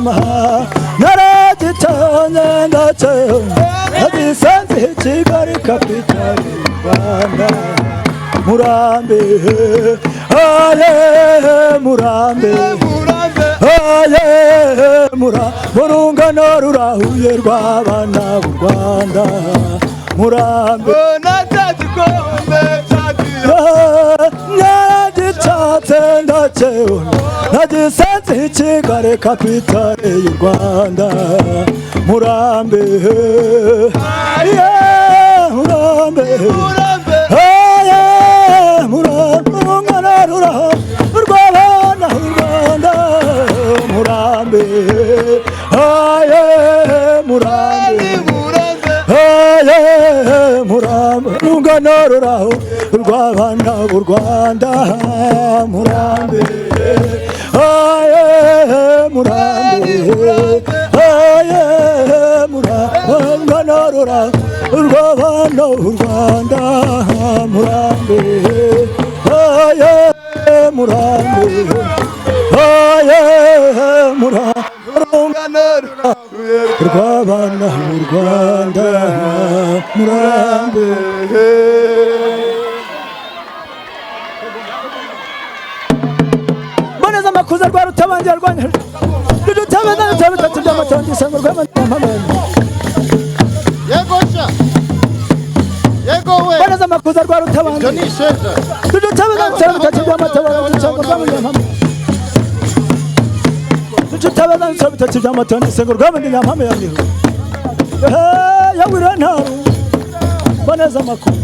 mama naragitanye ndacyo nagisanze i Kigali kapitali y'u Rwanda Murambe aye Murambe aye Murungano rurahuye rw'abana b'u Rwanda Murambe natagikombe naragitatse ndacyo nagisanze i Kigali kapitali y'u Rwanda Murambe aye Murambe aye Murungano rurahuye rw'abana b'u Rwanda Murambe aye Murambe aye Murambe Rungano rurahuye rw'abana b'u Rwanda Murambe aye Murambe aye Murambe Rungano rurahuye rw'abana b'u Rwanda Murambe aye Murambe aye Murambe Rungano rw'abana b'u Rwanda Murambe Boneza makuza rwa rutabangira rwanya Rutabangira bitatu by'amatondisa ngo rw'amamama Yegosha Yego we Boneza makuza rwa rutabangira Johnny Sheza Rutabangira bitatu by'amatondisa ngo rw'amamama Rutabangira bitatu by'amatondisa ngo rw'amamama mama yandiho Yawira nta Boneza makuza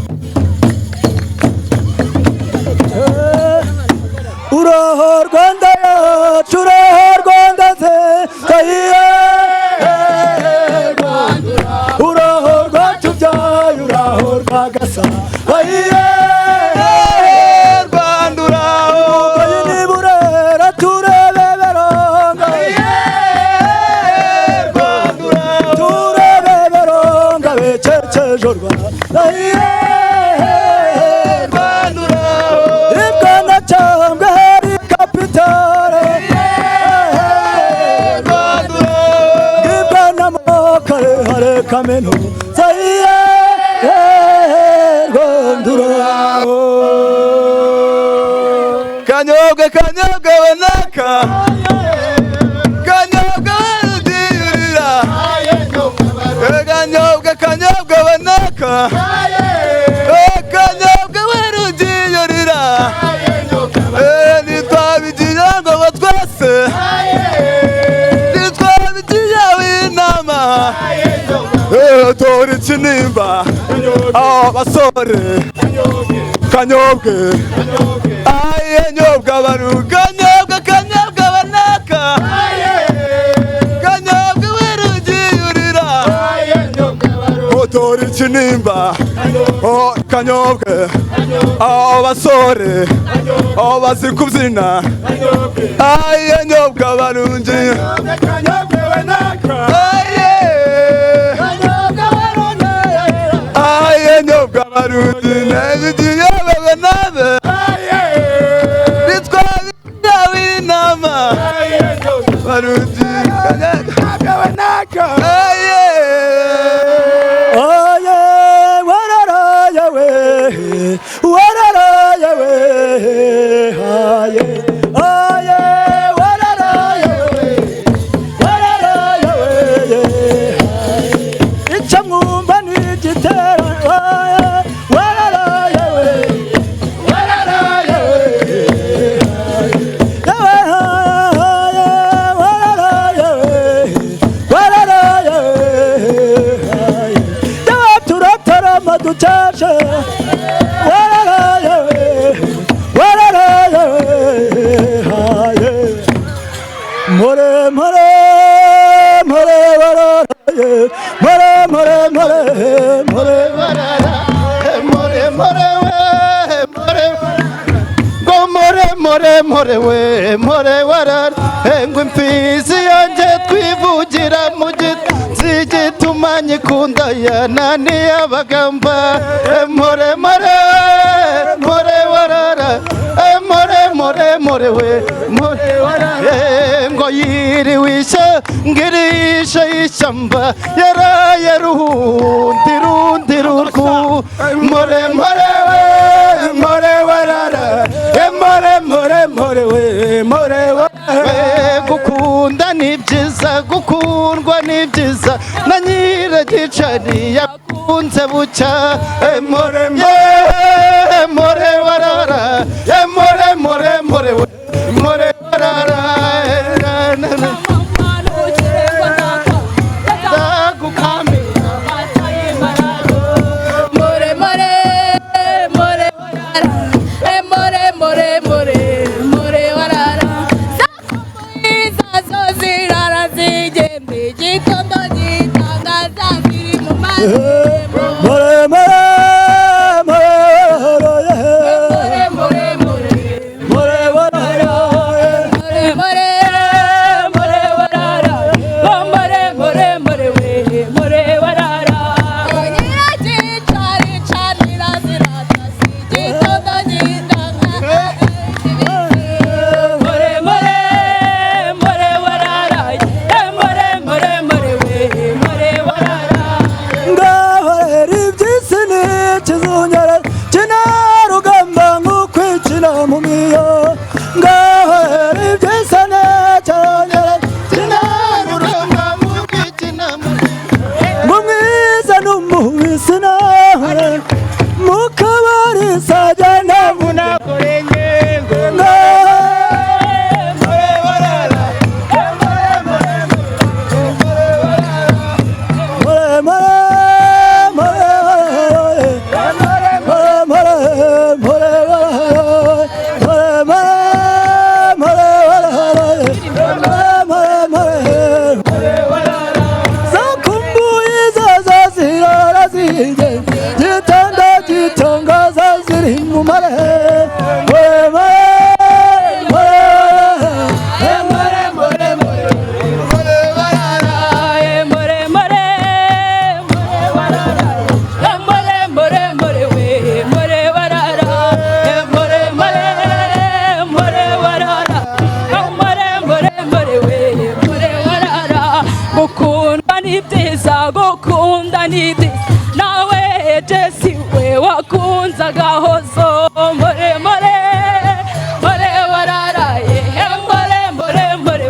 Uraho Rwanda yacu uraho Rwanda ze tayiye uraho rwacu byayo uraho rwagasa tayiye Rwanda uraho kayini burera turebe beronga Rwanda uraho turebe beronga bececeje u Rwanda tayiye Rwanda uraho ibwana cyambwe kapitale Rwanda mokare hare kameno saye Rwanda Kanyobwe banaka Kanyobwe rudirira Kanyobwe banaka Kanyobwe rudirira Nitwabigira ngo batwase Nitwabigira w'inama Tora ikinimba Abasore Kanyobwe Aye nyobwa baru Kanyobwe banaka Kanyobwe werugiyurira Tora ikinimba Kanyobwe Abasore bazi kubyina aye nyobwa barungi aye nyobwa barungi nebigiye bebe nabe bitwabiya w'inama barungi aye wararaye we wararaye we aye aye wararaye we wararaye we icamwumva n'igitera wararaye we wararaye we wararaye we wararaye we turatarama dutashe More warar engwe mfizi yanjye twivugira mu giti gituma nyikunda yanani abagamba more warara more we more warara ngo yiri wishe ngirisha y'ishyamba yaraye rundi ruku more more we more warara more we more we gukunda ni byiza gukundwa ni byiza na nyiragicari yakunze bucya more warara more we more warara gukunda ni byiza nawe Jesse we wakunze agahozo more more more wararaye more we more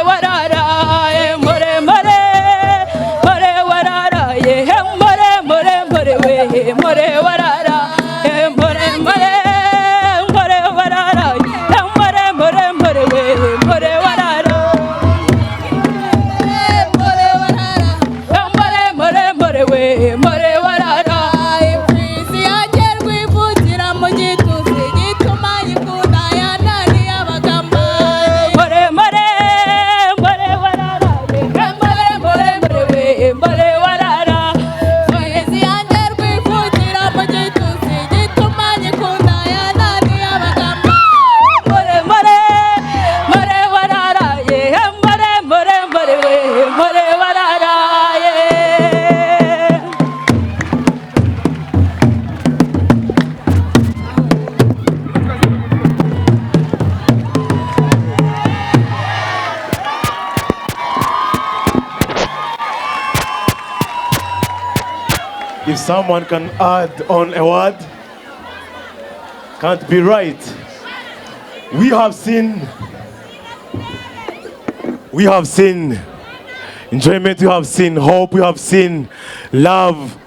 wararaye more we more wararaye more wararaye we more wararaye If someone can add on a word, can't be right. We have seen enjoyment, we have seen hope, we have seen love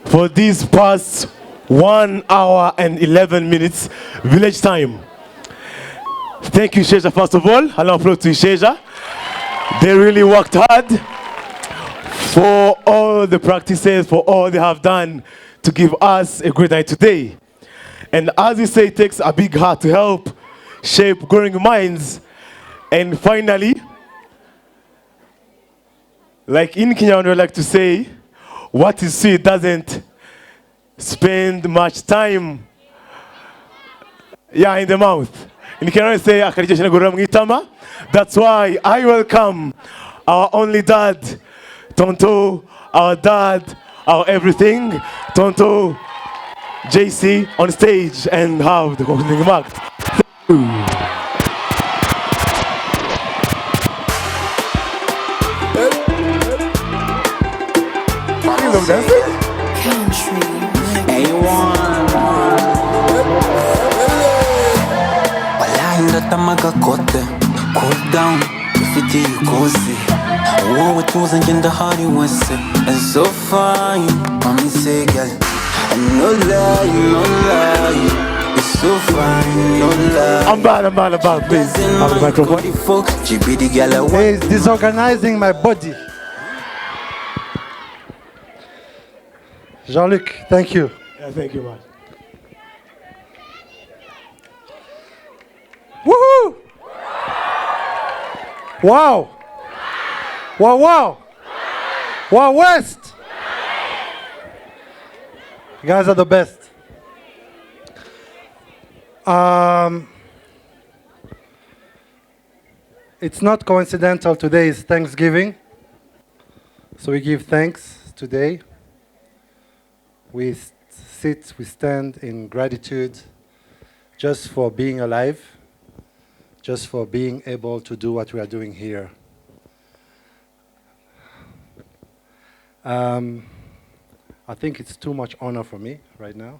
for these past 1 hour and 11 minutes village time. Thank you, Sheja, first of all. Hello, applause to Sheja. They really worked hard for all the practices, for all they have done to give us a great night today. And as we say, it takes a big heart to help shape growing minds. And finally, like in Kenya, we like to say, what is sweet doesn't spend much time in the mouth. In Kenya, we say, that's why I welcome our only dad, Tonto, our dad, our everything, Tonto JC on stage and have the closing remarks. Magakote, cool down, ifiti ikosi. Wowe tuza ngenda hari wese. And so fine, mommy say girl. And no lie, no lie. It's so fine, no lie. I'm bad, please. Have the microphone. He is disorganizing my body. Jean-Luc, thank you. Yeah, thank you, man. Woohoo! Wow! Wow, wow! Wow, West! You guys are the best. It's not coincidental, today is Thanksgiving. So we give thanks today. We sit, we stand in gratitude just for being alive, just for being able to do what we are doing here. I think it's too much honor for me right now.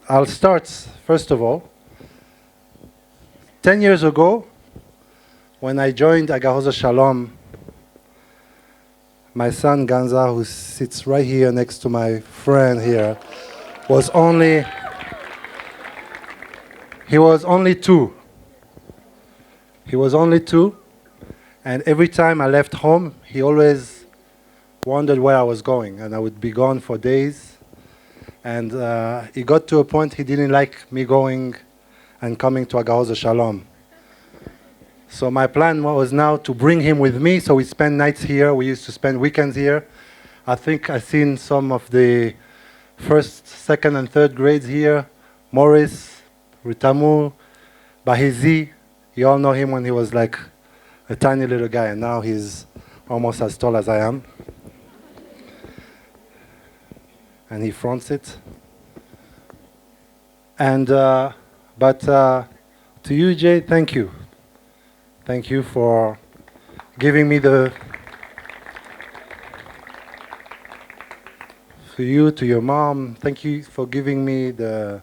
I'll start, first of all. 10 years ago, when I joined Agahozo-Shalom, my son Ganza, who sits right here next to my friend here, was only 2. He was only 2, and every time I left home, he always wondered where I was going, and I would be gone for days. And it got to a point he didn't like me going and coming to Agahozo-Shalom. So my plan was now to bring him with me, so we spend nights here. We used to spend weekends here. I think I've seen some of the first, second, and third grades here. Morris, Rutamu, Bahizi. You all know him when he was like a tiny little guy, and now he's almost as tall as I am. And he fronts it. And, but to you, Jay, thank you. Thank you for giving me to you, to your mom, thank you for giving me the,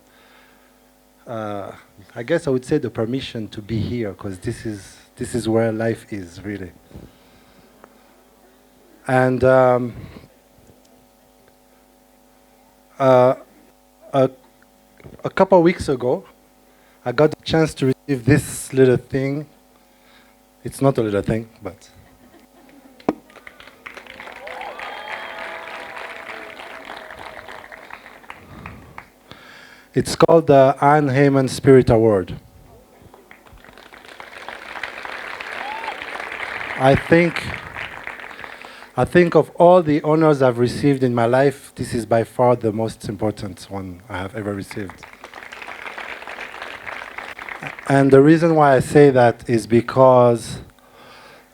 I guess I would say the permission to be here, because this is where life is, really. And a couple of weeks ago, I got the chance to receive this little thing. It's not a little thing, but it's called the Anne Heyman Spirit Award. I think of all the honors I've received in my life, this is by far the most important one I have ever received. And the reason why I say that is because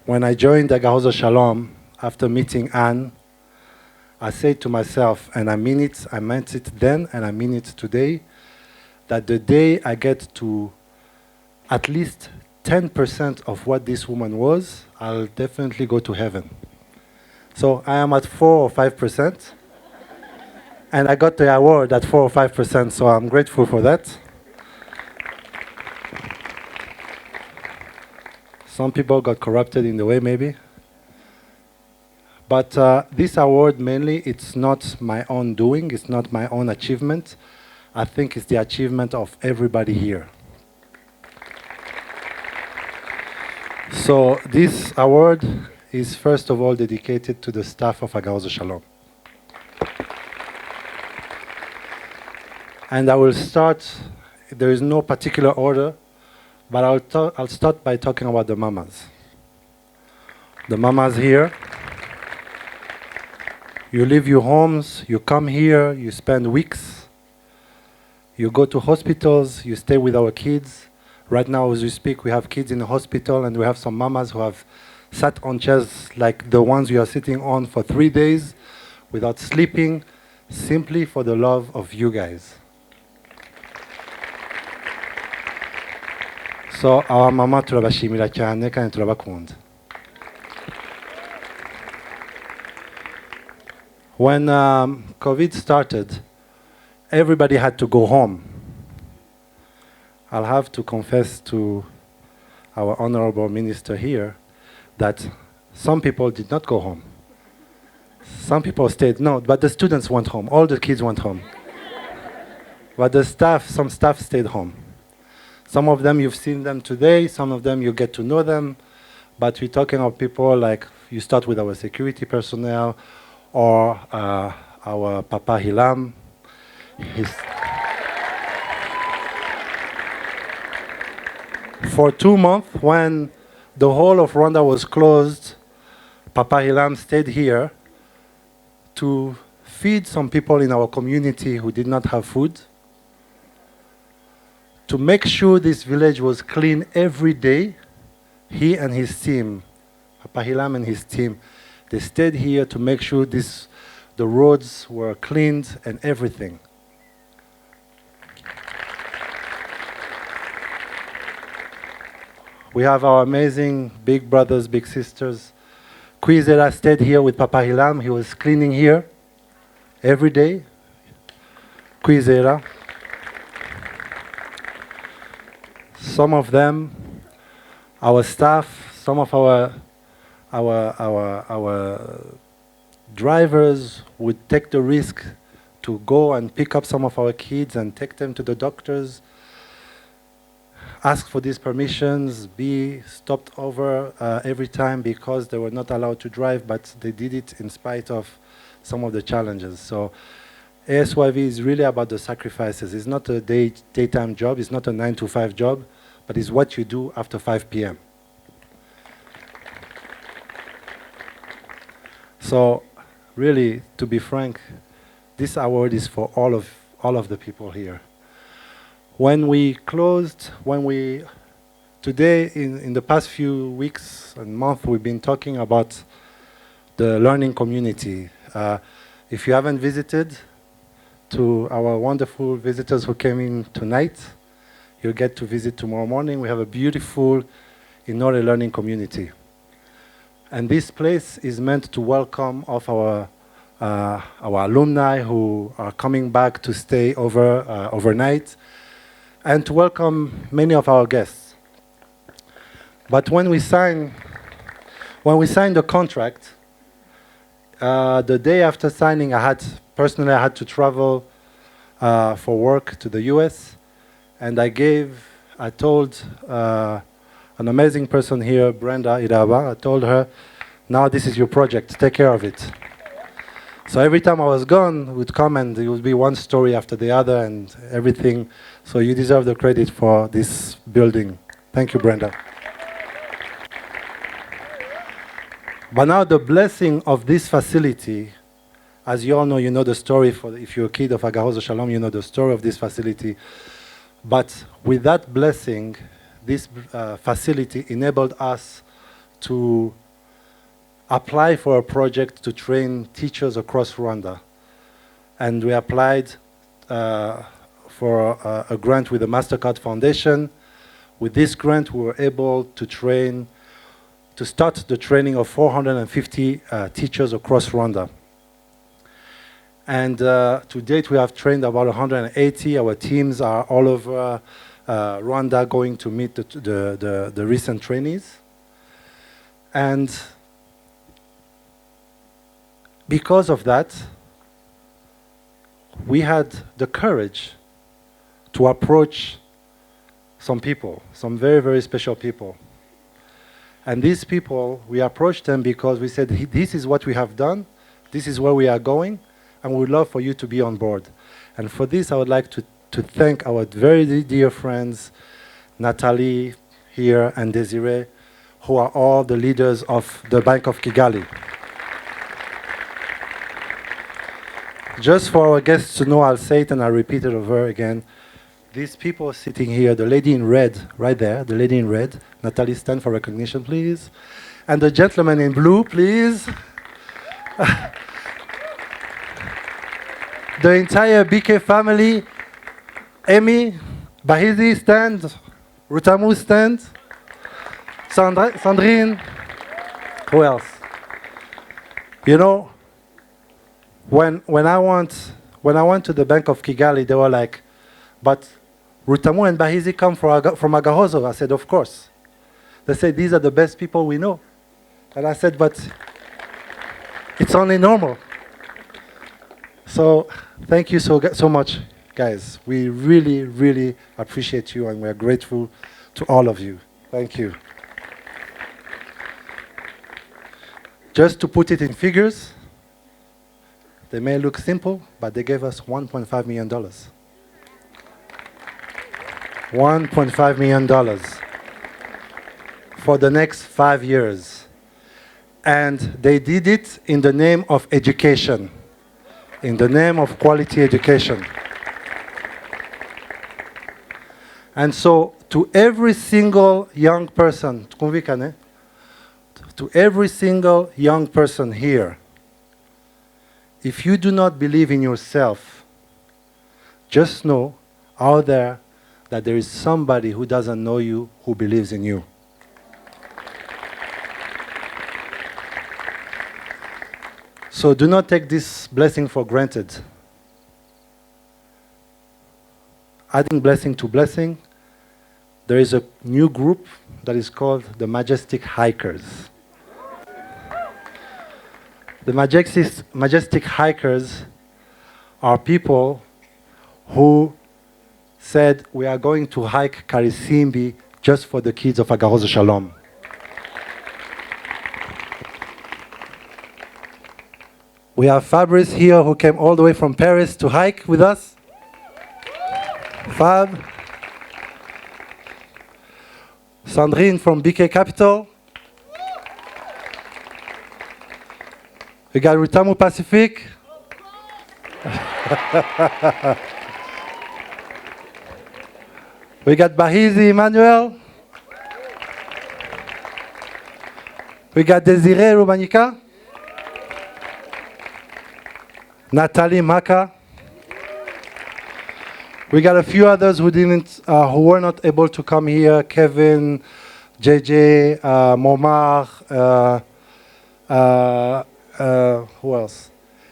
when I joined Agahozo-Shalom, after meeting Anne, I said to myself, and I meant it then, and I mean it today, that the day I get to at least 10% of what this woman was, I'll definitely go to heaven. So I am at 4 or 5%, and I got the award at 4 or 5%, so I'm grateful for that. Some people got corrupted in the way, maybe. But this award, mainly, it's not my own doing. It's not my own achievement. I think it's the achievement of everybody here. So this award is, first of all, dedicated to the staff of Agahozo-Shalom. And I will start, there is no particular order, but I'll start by talking about the mamas. The mamas here. You leave your homes, you come here, you spend weeks. You go to hospitals, you stay with our kids. Right now, as we speak, we have kids in the hospital, and we have some mamas who have sat on chairs like the ones you are sitting on for 3 days without sleeping, simply for the love of you guys. So our mama turabashimira cyane kandi turabakunda. When COVID started, everybody had to go home. I'll have to confess to our honorable minister here that some people did not go home. Some people stayed, no, but the students went home. All the kids went home. But the staff, some staff stayed home. Some of them, you've seen them today. Some of them, you get to know them. But we're talking of people like, you start with our security personnel or our Papa Hilam. For 2 months, when the whole of Rwanda was closed, Papa Hilam stayed here to feed some people in our community who did not have food, to make sure this village was clean every day. He and his team, Papa Hilam and his team, they stayed here to make sure the roads were cleaned and everything. We have our amazing big brothers, big sisters. Kwizera stayed here with Papa Hilam. He was cleaning here every day. Kwizera. Some of them, our staff, some of our drivers would take the risk to go and pick up some of our kids and take them to the doctors, ask for these permissions, be stopped over every time because they were not allowed to drive, but they did it in spite of some of the challenges. So ASYV is really about the sacrifices. It's not a daytime job, it's not a 9-to-5 job, but it's what you do after 5 p.m. So really, to be frank, this award is for all of the people here. When we closed, today, in the past few weeks and months, we've been talking about the learning community. If you haven't visited, to our wonderful visitors who came in tonight, you'll get to visit tomorrow morning. We have a beautiful Inore learning community. And this place is meant to welcome of our alumni who are coming back to stay overnight, and to welcome many of our guests. But when we signed the contract, the day after signing, I had to travel for work to the US, and I told an amazing person here, Brenda Iraba, I told her, now this is your project, take care of it. So every time I was gone, would come and it would be one story after the other and everything. So you deserve the credit for this building. Thank you, Brenda. But now the blessing of this facility, as you all know, you know the story, if you're a kid of Agahozo-Shalom, you know the story of this facility. But with that blessing, this facility enabled us to apply for a project to train teachers across Rwanda. And we applied for a grant with the MasterCard Foundation. With this grant, we were able to start the training of 450 teachers across Rwanda. And to date, we have trained about 180. Our teams are all over Rwanda going to meet the recent trainees. And because of that, we had the courage to approach some people, some very, very special people. And these people, we approached them because we said, this is what we have done, this is where we are going, and we would love for you to be on board. And for this, I would like to thank our very dear friends, Natalie here and Desiree, who are all the leaders of the Bank of Kigali. Just for our guests to know, I'll say it and I'll repeat it over again. These people sitting here, the lady in red, right there, the lady in red, Natalie, stand for recognition, please. And the gentleman in blue, please. The entire BK family, Amy, Bahizi, stand. Rutamu, stand. Sandrine. Who else? You know, when I went to the Bank of Kigali, they were like, but Rutamu and Bahizi come from Agahozo. I said, of course. They said, these are the best people we know. And I said, but it's only normal. So thank you so much, guys. We really, really appreciate you, and we're grateful to all of you. Thank you. Just to put it in figures, they may look simple, but they gave us $1.5 million. $1.5 million for the next 5 years. And they did it in the name of education, in the name of quality education. And so to every single young person, to every single young person here, if you do not believe in yourself, just know out there that there is somebody who doesn't know you who believes in you. So do not take this blessing for granted. Adding blessing to blessing, there is a new group that is called the Majestic Hikers. The Majestic Hikers are people who said, we are going to hike Karisimbi just for the kids of Agahozo-Shalom. We have Fabrice here who came all the way from Paris to hike with us. Fab. Sandrine from BK Capital. We got Rutamu Pacific. We got Bahizi Emmanuel. We got Desiree Rubanika. Natalie Maka. We got a few others who were not able to come here. Kevin, JJ, Momar, who else?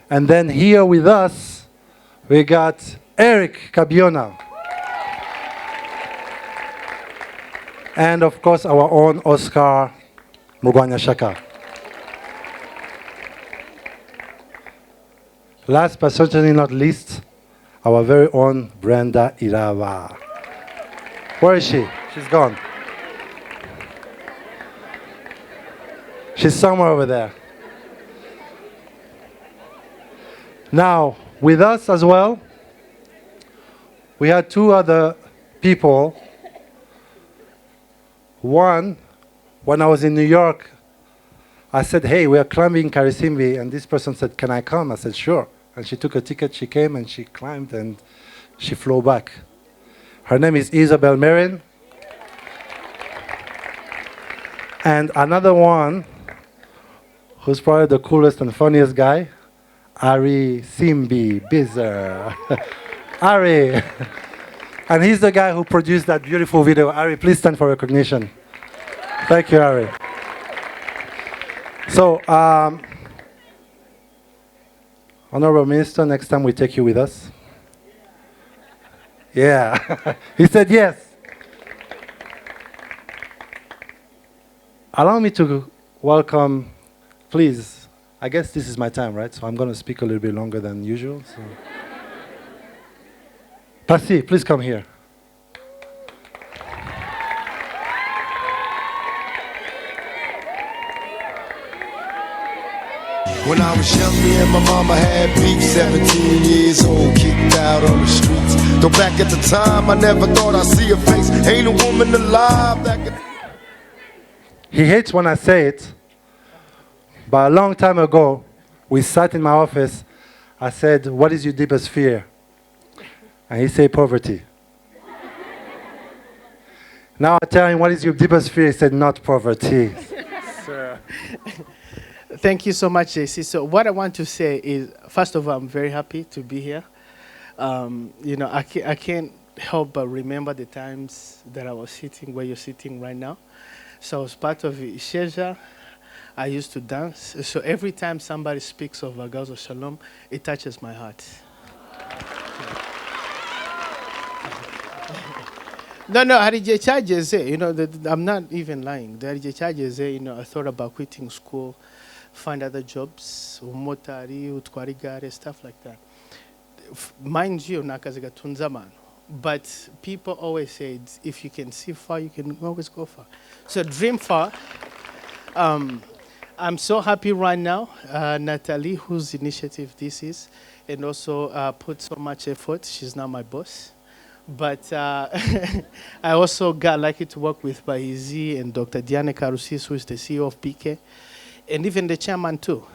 And then here with us, we got Eric Kabiona. And of course, our own Oscar Mugwanya Shaka. Last but certainly not least, our very own Brenda Irava. Where is she? She's gone. She's somewhere over there. Now, with us as well, we had two other people. One, when I was in New York, I said, hey, we are climbing Karisimbi, and this person said, can I come? I said, sure. And she took a ticket, she came, and she climbed, and she flew back. Her name is Isabel Marin. And another one, who's probably the coolest and funniest guy, Ari Simbi Bizer. Ari. And he's the guy who produced that beautiful video. Ari, please stand for recognition. Thank you, Ari. So, Honorable Minister, next time we take you with us. Yeah, he said yes. Allow me to welcome, please, I guess this is my time, right? So I'm going to speak a little bit longer than usual. So. Pasi, please come here. When I was young, me and my mama had beef, 17 years old, kicked out on the streets. Though back at the time, I never thought I'd see a face. Ain't a woman alive that could... He hates when I say it, but a long time ago, we sat in my office. I said, what is your deepest fear? And he said, poverty. Now I tell him, what is your deepest fear? He said, not poverty. So, thank you so much, JC. So what I want to say is, first of all, I'm very happy to be here. I can't help but remember the times that I was sitting where you're sitting right now. So I was part of Isheja. I used to dance. So every time somebody speaks of Agahozo-Shalom, it touches my heart. No, harije cyageze, I'm not even lying. Harije cyageze, I thought about quitting school, find other jobs, umumotari, utwara igare, stuff like that. Mind you, nakazi gatunze abantu. But people always say, if you can see far, you can always go far. So dream far. I'm so happy right now, Natalie, whose initiative this is, and also put so much effort. She's not my boss. But I also got lucky to work with Bahizi and Dr. Diane Karusis, who is the CEO of PK, and even the chairman too,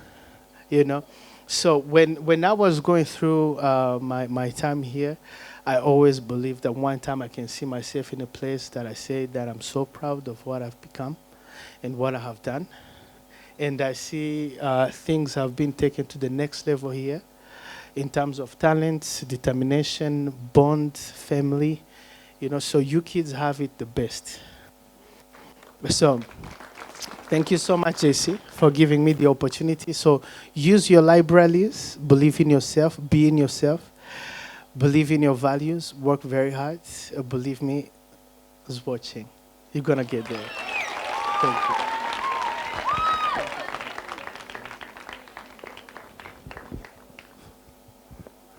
So when I was going through my time here, I always believed that one time I can see myself in a place that I say that I'm so proud of what I've become and what I have done. And I see things have been taken to the next level here in terms of talent, determination, bond, family. So you kids have it the best. So thank you so much, JC, for giving me the opportunity. So use your libraries, believe in yourself, be in yourself, believe in your values, work very hard. Believe me, who's watching. You're going to get there. Thank you.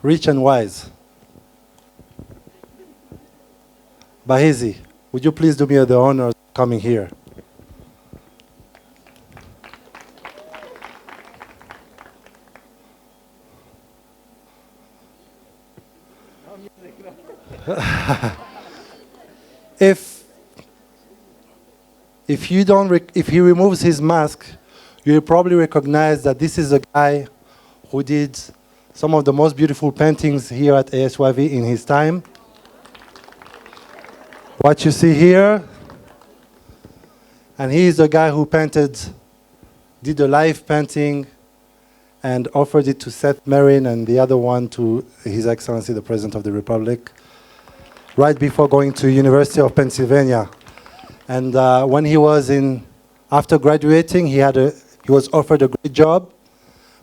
Rich and wise. Bahizi, would you please do me the honor of coming here? If he removes his mask, you will probably recognize that this is a guy who did some of the most beautiful paintings here at ASYV in his time. What you see here, and he is the guy who did a live painting and offered it to Seth Marin and the other one to His Excellency the President of the Republic, right before going to University of Pennsylvania. And when after graduating, he was offered a great job,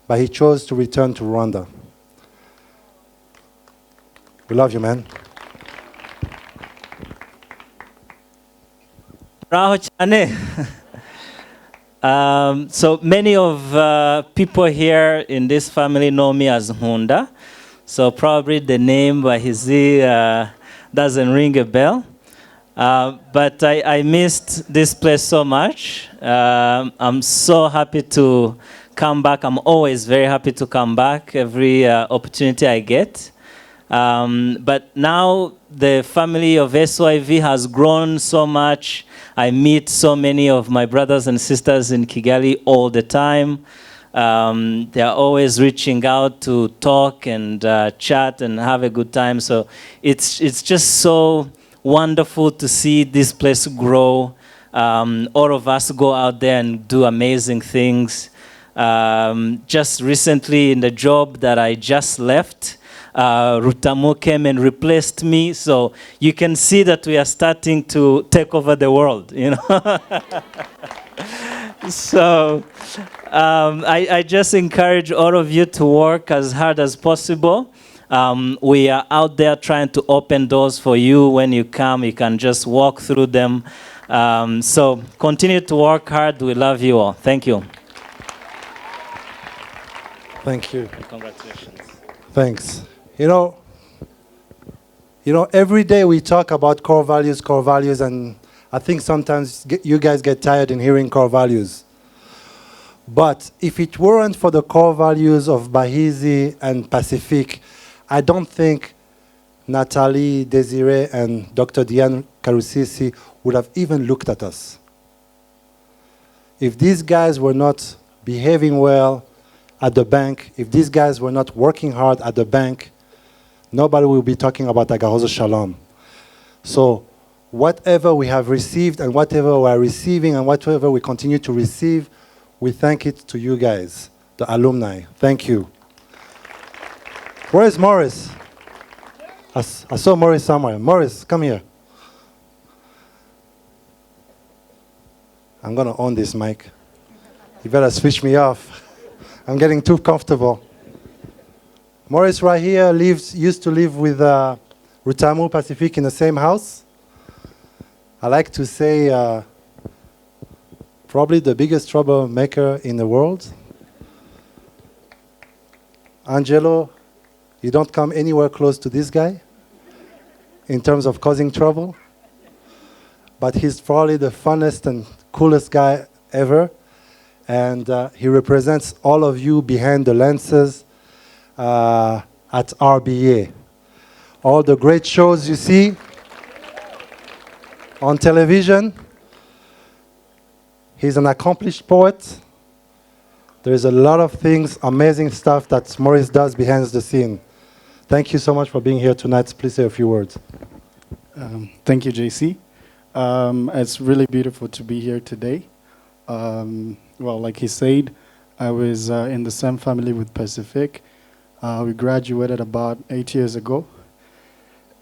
but he chose to return to Rwanda. We love you, man. So many of people here in this family know me as Hunda. So probably the name Bahizi doesn't ring a bell. But I missed this place so much. I'm so happy to come back. I'm always very happy to come back every opportunity I get. But now the family of SYV has grown so much. I meet so many of my brothers and sisters in Kigali all the time. They are always reaching out to talk and chat and have a good time. So it's just so wonderful to see this place grow. All of us go out there and do amazing things. Just recently in the job that I just left, Rutamu came and replaced me. So you can see that we are starting to take over the world, So I just encourage all of you to work as hard as possible. We are out there trying to open doors for you. When you come, you can just walk through them. So continue to work hard. We love you all. Thank you. Thank you. Congratulations. Thanks. Every day we talk about core values, and I think sometimes you guys get tired in hearing core values. But if it weren't for the core values of Bahizi and Pacific, I don't think Natalie, Desiree, and Dr. Diane Karusisi would have even looked at us. If these guys were not behaving well at the bank, if these guys were not working hard at the bank, nobody will be talking about Agahozo-Shalom. So whatever we have received and whatever we are receiving and whatever we continue to receive, we thank it to you guys, the alumni. Thank you. Where is Morris? I saw Morris somewhere. Morris, come here. I'm going to own this mic. You better switch me off. I'm getting too comfortable. Morris right here used to live with Rutamu Pacific in the same house. I like to say probably the biggest troublemaker in the world. Angelo, you don't come anywhere close to this guy in terms of causing trouble. But he's probably the funnest and coolest guy ever. And he represents all of you behind the lenses at RBA. All the great shows you see on television. He's an accomplished poet. There's a lot of things, amazing stuff that Maurice does behind the scene. Thank you so much for being here tonight. Please say a few words. Thank you, JC. It's really beautiful to be here today. Well, like he said, I was in the same family with Pacific. We graduated about 8 years ago.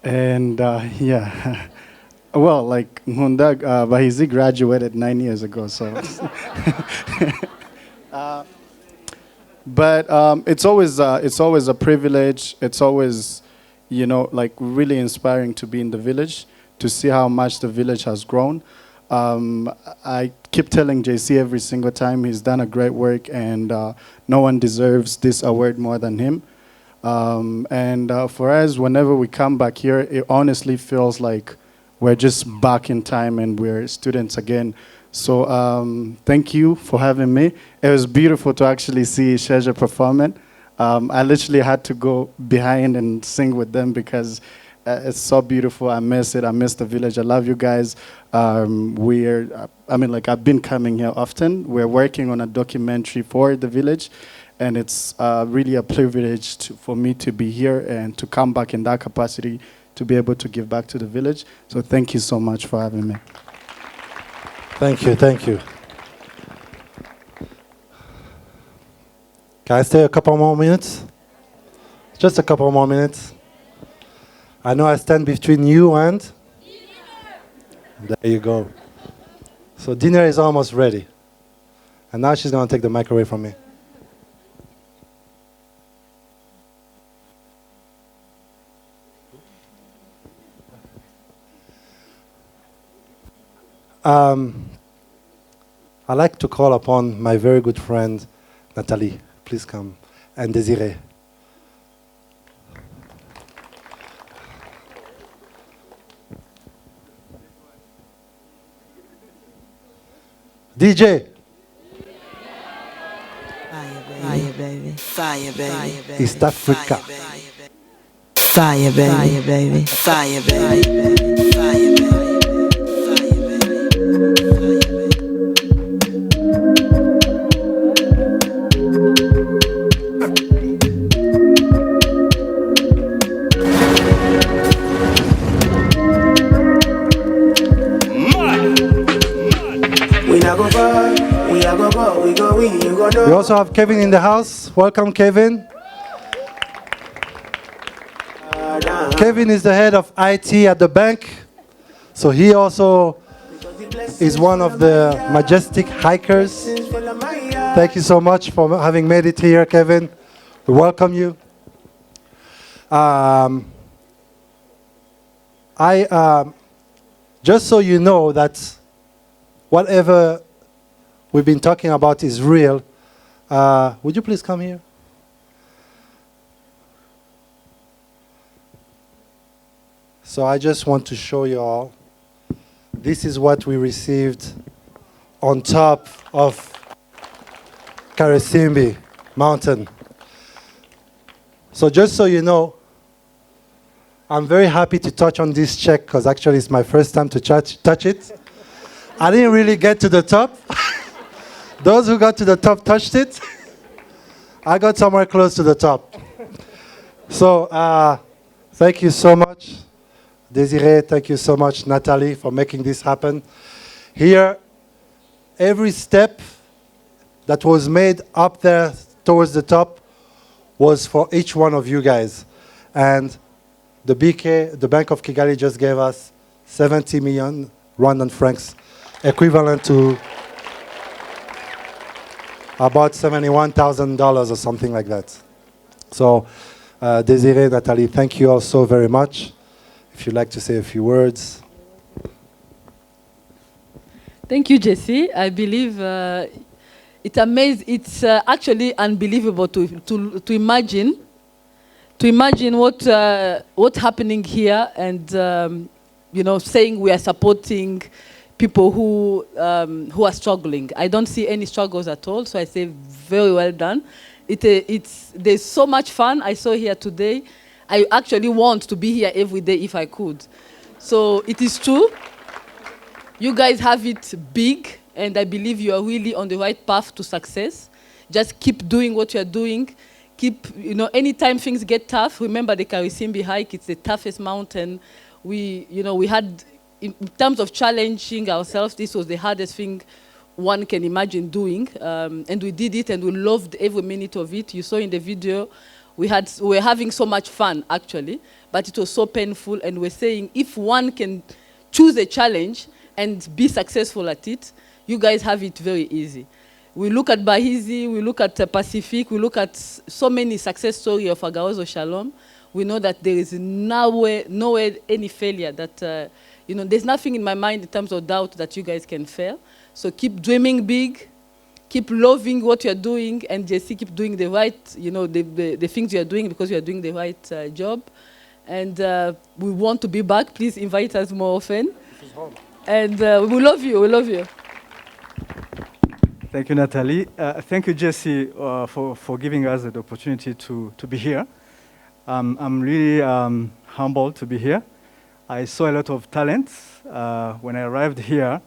And yeah, well, like Munda, Bahizi graduated 9 years ago, so. But it's always a privilege. It's always, you know, like really inspiring to be in the village, to see how much the village has grown. I keep telling JC every single time he's done a great work, and no one deserves this award more than him. And for us, whenever we come back here, it honestly feels like we're just back in time and we're students again. So thank you for having me. It was beautiful to actually see Sheja performing. I literally had to go behind and sing with them because it's so beautiful. I miss it. I miss the village. I love you guys. I've been coming here often. We're working on a documentary for the village, and it's really a privilege for me to be here and to come back in that capacity to be able to give back to the village. So thank you so much for having me. Thank you, thank you. Can I stay a couple more minutes? Just a couple more minutes. I know I stand between you and... There you go. So dinner is almost ready. And now she's going to take the mic away from me. I'd like to call upon my very good friend, Nathalie. Please come. And Desiree. DJ. Fire, baby. Fire, baby. East Africa. Fire, baby. Fire, baby. Fire, baby. Fire, baby. We also have Kevin in the house. Welcome, Kevin. Kevin is the head of IT at the bank. So he also is one of the majestic hikers. Thank you so much for having made it here, Kevin. We welcome you. Just so you know that whatever we've been talking about is real. Would you please come here? So I just want to show you all. This is what we received on top of Karisimbi Mountain. So just so you know, I'm very happy to touch on this check because actually it's my first time to touch it. I didn't really get to the top. Those who got to the top touched it. I got somewhere close to the top. So thank you so much. Desiree, thank you so much, Natalie, for making this happen. Here, every step that was made up there towards the top was for each one of you guys. And the BK, the Bank of Kigali, just gave us 70 million Rwandan francs, equivalent to about $71,000 or something like that. So, Desiree, Natalie, thank you all so very much. If you'd like to say a few words. Thank you, Jesse. I believe it's actually unbelievable to imagine what's happening here, and saying we are supporting people who are struggling. I don't see any struggles at all, so I say very well done. There's so much fun I saw here today. I actually want to be here every day if I could. So it is true. You guys have it big, and I believe you are really on the right path to success. Just keep doing what you're doing. Anytime things get tough, remember the Karisimbi hike. It's the toughest mountain. We had, in terms of challenging ourselves, this was the hardest thing one can imagine doing. And we did it, and we loved every minute of it. You saw in the video, we were having so much fun, actually, but it was so painful. And we're saying, if one can choose a challenge and be successful at it, you guys have it very easy. We look at Bahizi, we look at Pacific, we look at so many success stories of Agahozo-Shalom. We know that there is nowhere any failure, that there's nothing in my mind in terms of doubt that you guys can fail. So keep dreaming big, keep loving what you're doing, and Jesse, keep doing the right, the things you're doing, because you're doing the right job. And we want to be back. Please invite us more often. And we love you, we love you. Thank you, Natalie. Thank you, Jesse, for giving us the opportunity to be here. I'm really humbled to be here. I saw a lot of talents. When I arrived here,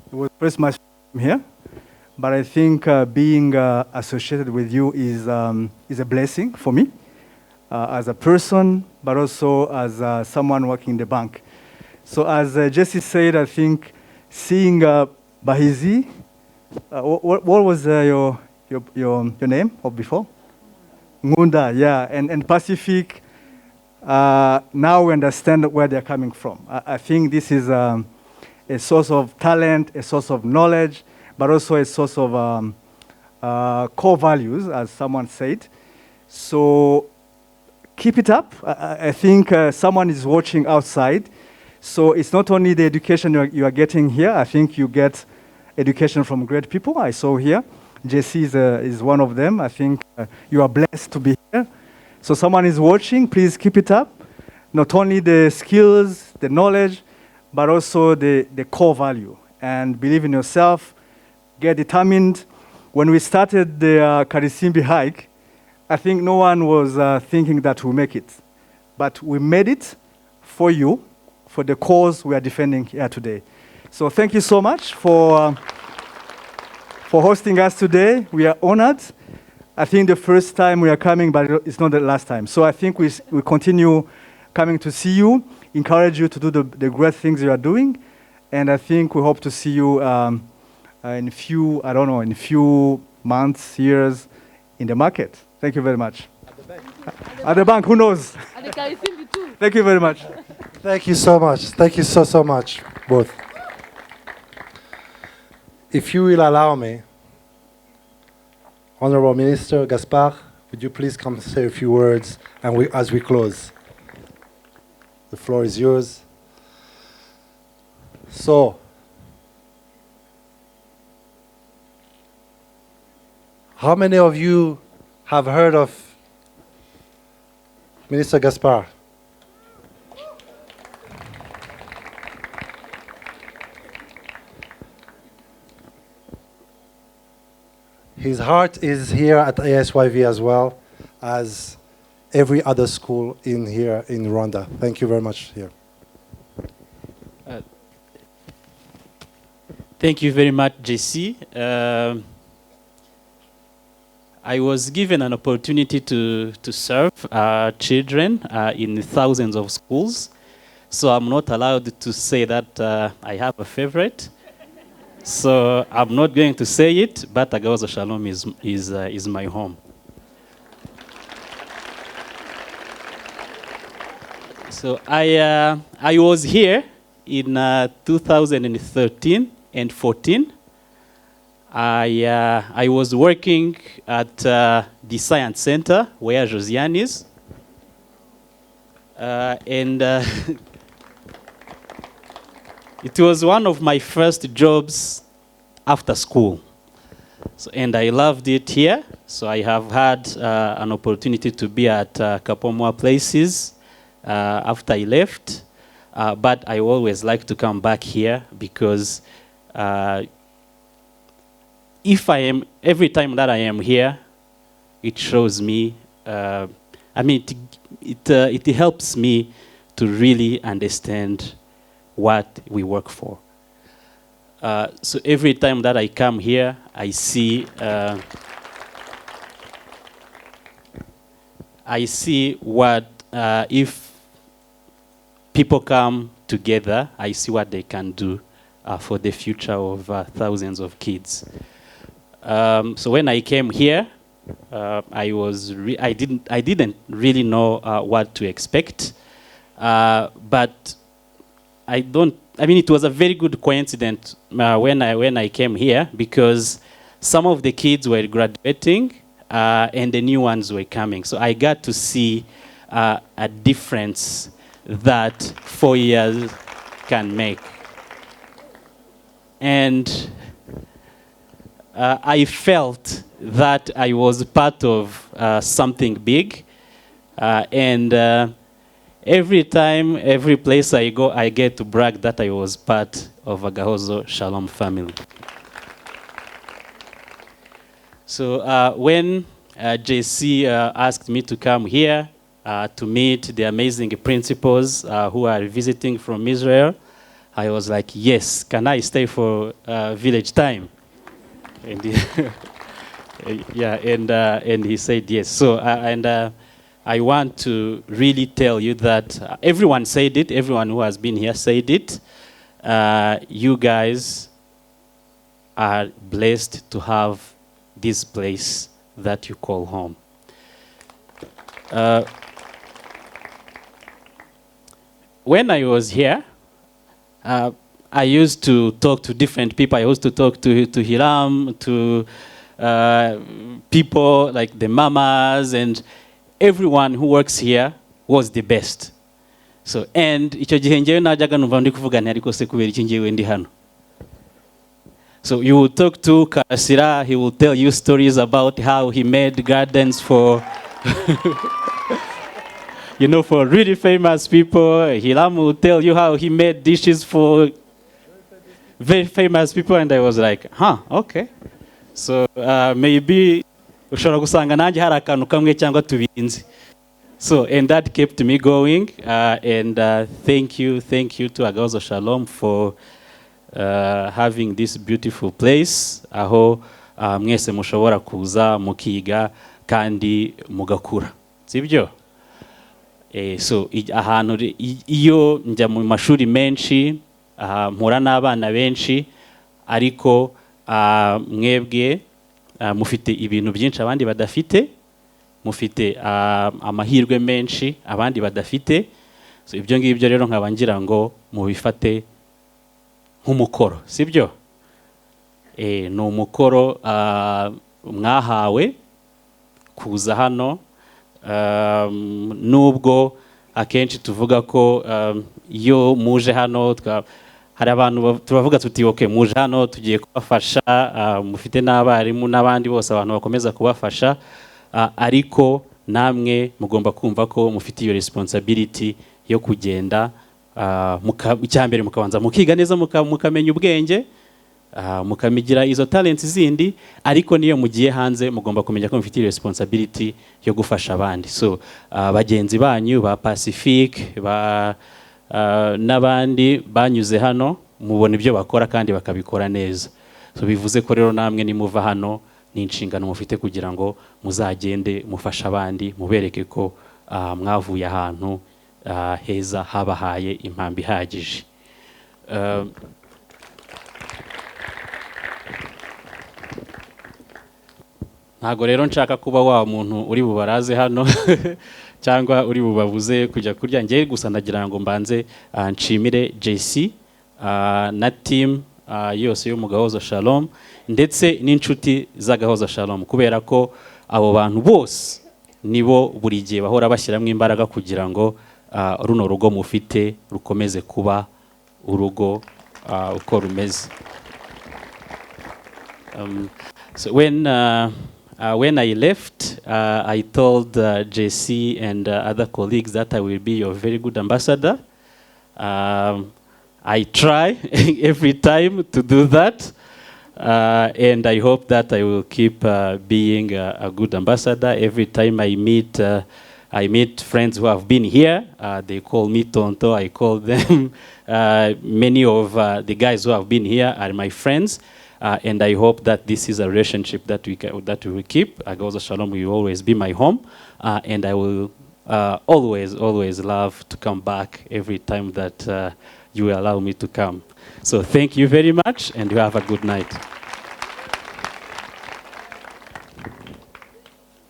it was first my time here. But I think being associated with you is a blessing for me, as a person, but also as someone working in the bank. So as Jesse said, I think seeing Bahizi, what was your name of before? Ngunda, yeah, and Pacific. Now we understand where they're coming from. I think this is a source of talent, a source of knowledge, but also a source of core values, as someone said. So keep it up. I think someone is watching outside. So it's not only the education you are getting here. I think you get education from great people. I saw here. Jesse is one of them. I think you are blessed to be here. So someone is watching. Please keep it up. Not only the skills, the knowledge, but also the core value. And believe in yourself. Get determined. When we started the Karisimbi hike, I think no one was thinking that we'll make it. But we made it for you, for the cause we are defending here today. So thank you so much for hosting us today. We are honored. I think the first time we are coming, but it's not the last time. So I think we continue coming to see you, encourage you to do the great things you are doing. And I think we hope to see you in a few months, years in the market. Thank you very much. At the bank, who knows? Thank you very much. Thank you so much. Thank you so much, both. If you will allow me, Honorable Minister Gaspard, would you please come say a few words as we close? The floor is yours. So, how many of you have heard of Minister Gaspard? His heart is here at ASYV as well as every other school in here in Rwanda. Thank you very much here. Thank you very much, JC. I was given an opportunity to serve children in thousands of schools. So I'm not allowed to say that I have a favorite. So I'm not going to say it, but Agahozo-Shalom is my home. So I was here in 2013 and 14. I was working at the Science Center where Josiane is. And it was one of my first jobs after school. So, and I loved it here. So I have had an opportunity to be at a couple more places after I left. But I always like to come back here because every time that I am here, it shows me, it helps me to really understand what we work for. So every time that I come here, I see what, if people come together, I see what they can do for the future of thousands of kids. So when I came here, I didn't really know what to expect, but it was a very good coincidence when I came here, because some of the kids were graduating and the new ones were coming. So I got to see a difference that 4 years can make. And I felt that I was part of something big. And every time, every place I go, I get to brag that I was part of Agahozo-Shalom family. So when JC asked me to come here to meet the amazing principals who are visiting from Israel, I was like, yes, can I stay for village time? And and he said yes. So I want to really tell you that everyone said it, everyone who has been here said it. You guys are blessed to have this place that you call home. When I was here, I used to talk to different people. I used to talk to Hiram, to people like the mamas, and everyone who works here was the best. So, and icyo gihe ngewe najyaga numva ndi kuvuga nti ariko se kubera iki ngewe ndi hano. So you will talk to Karasira, he will tell you stories about how he made gardens for for really famous people. Hiram will tell you how he made dishes for very famous people, and I was like, okay. So maybe ushobora gusanga nanjye hari akantu kamwe cyangwa tubinzi. So, and that kept me going, and thank you to Agahozo-Shalom for having this beautiful place, aho mwese mushobora kuza mukiga kandi mugakura. Sibyo? So, ahantu iyo njya mu mashuri menshi, mpura n'abana benshi, ariko mwebwe mufite ibintu byinshi abandi badafite, mufite amahirwe menshi abandi badafite. So ibyo ngibyo rero nkaba ngira ngo mubifate nk'umukoro, sibyo? Ni umukoro mwahawe kuza hano, nubwo akenshi tuvuga ko iyo muje hano hari abantu turavuga tuti okay, muje hano tugiye kubafasha, mufite n'abarimu n'abandi bose abantu bakomeza kubafasha, ariko namwe mugomba kumva ko mufite iyo responsibility yo kugenda icyambere mukabanza mukiga neza, mukamenya ubwenge, mukamigira izo talents zindi, ariko niyo mugiye hanze mugomba kumenya ko mufite responsibility yo gufasha abandi. So bagenzi banyu ba Pacific n'abandi banyuze hano mubona ibyo bakora kandi bakabikora neza. So bivuze ko rero namwe nimuva hano ni inshingano mufite kugira ngo muzagende mufasha abandi, mubereke ko mwavuye ahantu heza habahaye impamvu ihagije. Ntago rero nshaka kuba wa muntu uri bubaraze hano cyangwa uri bubabuze kujya kurya, ngiye gusa ndagira ngo mbanze nshimire JC na team yose yo mu Agahozo-Shalom ndetse n'inshuti z'Agahozo-Shalom, kubera ko abo bantu bose nibo buri gihe bahora bashyiramo imbaraga kugira ngo runo rugo mufite rukomeze kuba urugo uko rumeze. So when I left, I told JC and other colleagues that I will be your very good ambassador. I try every time to do that, and I hope that I will keep being a good ambassador. Every time I meet friends who have been here, they call me Tonto, I call them. Many of the guys who have been here are my friends. And I hope that this is a relationship that we will keep. Agahozo-Shalom will always be my home, and I will always love to come back every time that you will allow me to come. So thank you very much, and you have a good night.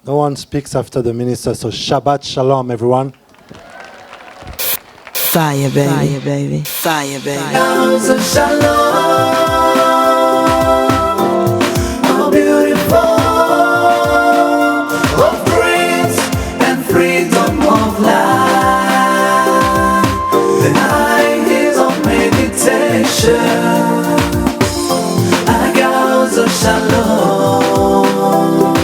No one speaks after the minister, so Shabbat Shalom, everyone. Fire, baby. Fire, baby. Fire, baby. Agahozo-Shalom. Agahozo-Shalom,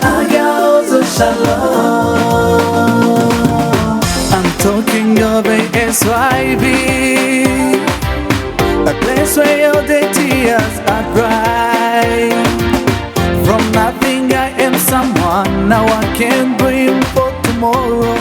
Agahozo-Shalom. I'm talking of a SYB, a place where all the tears are dry. From nothing I am someone, now I can dream for tomorrow.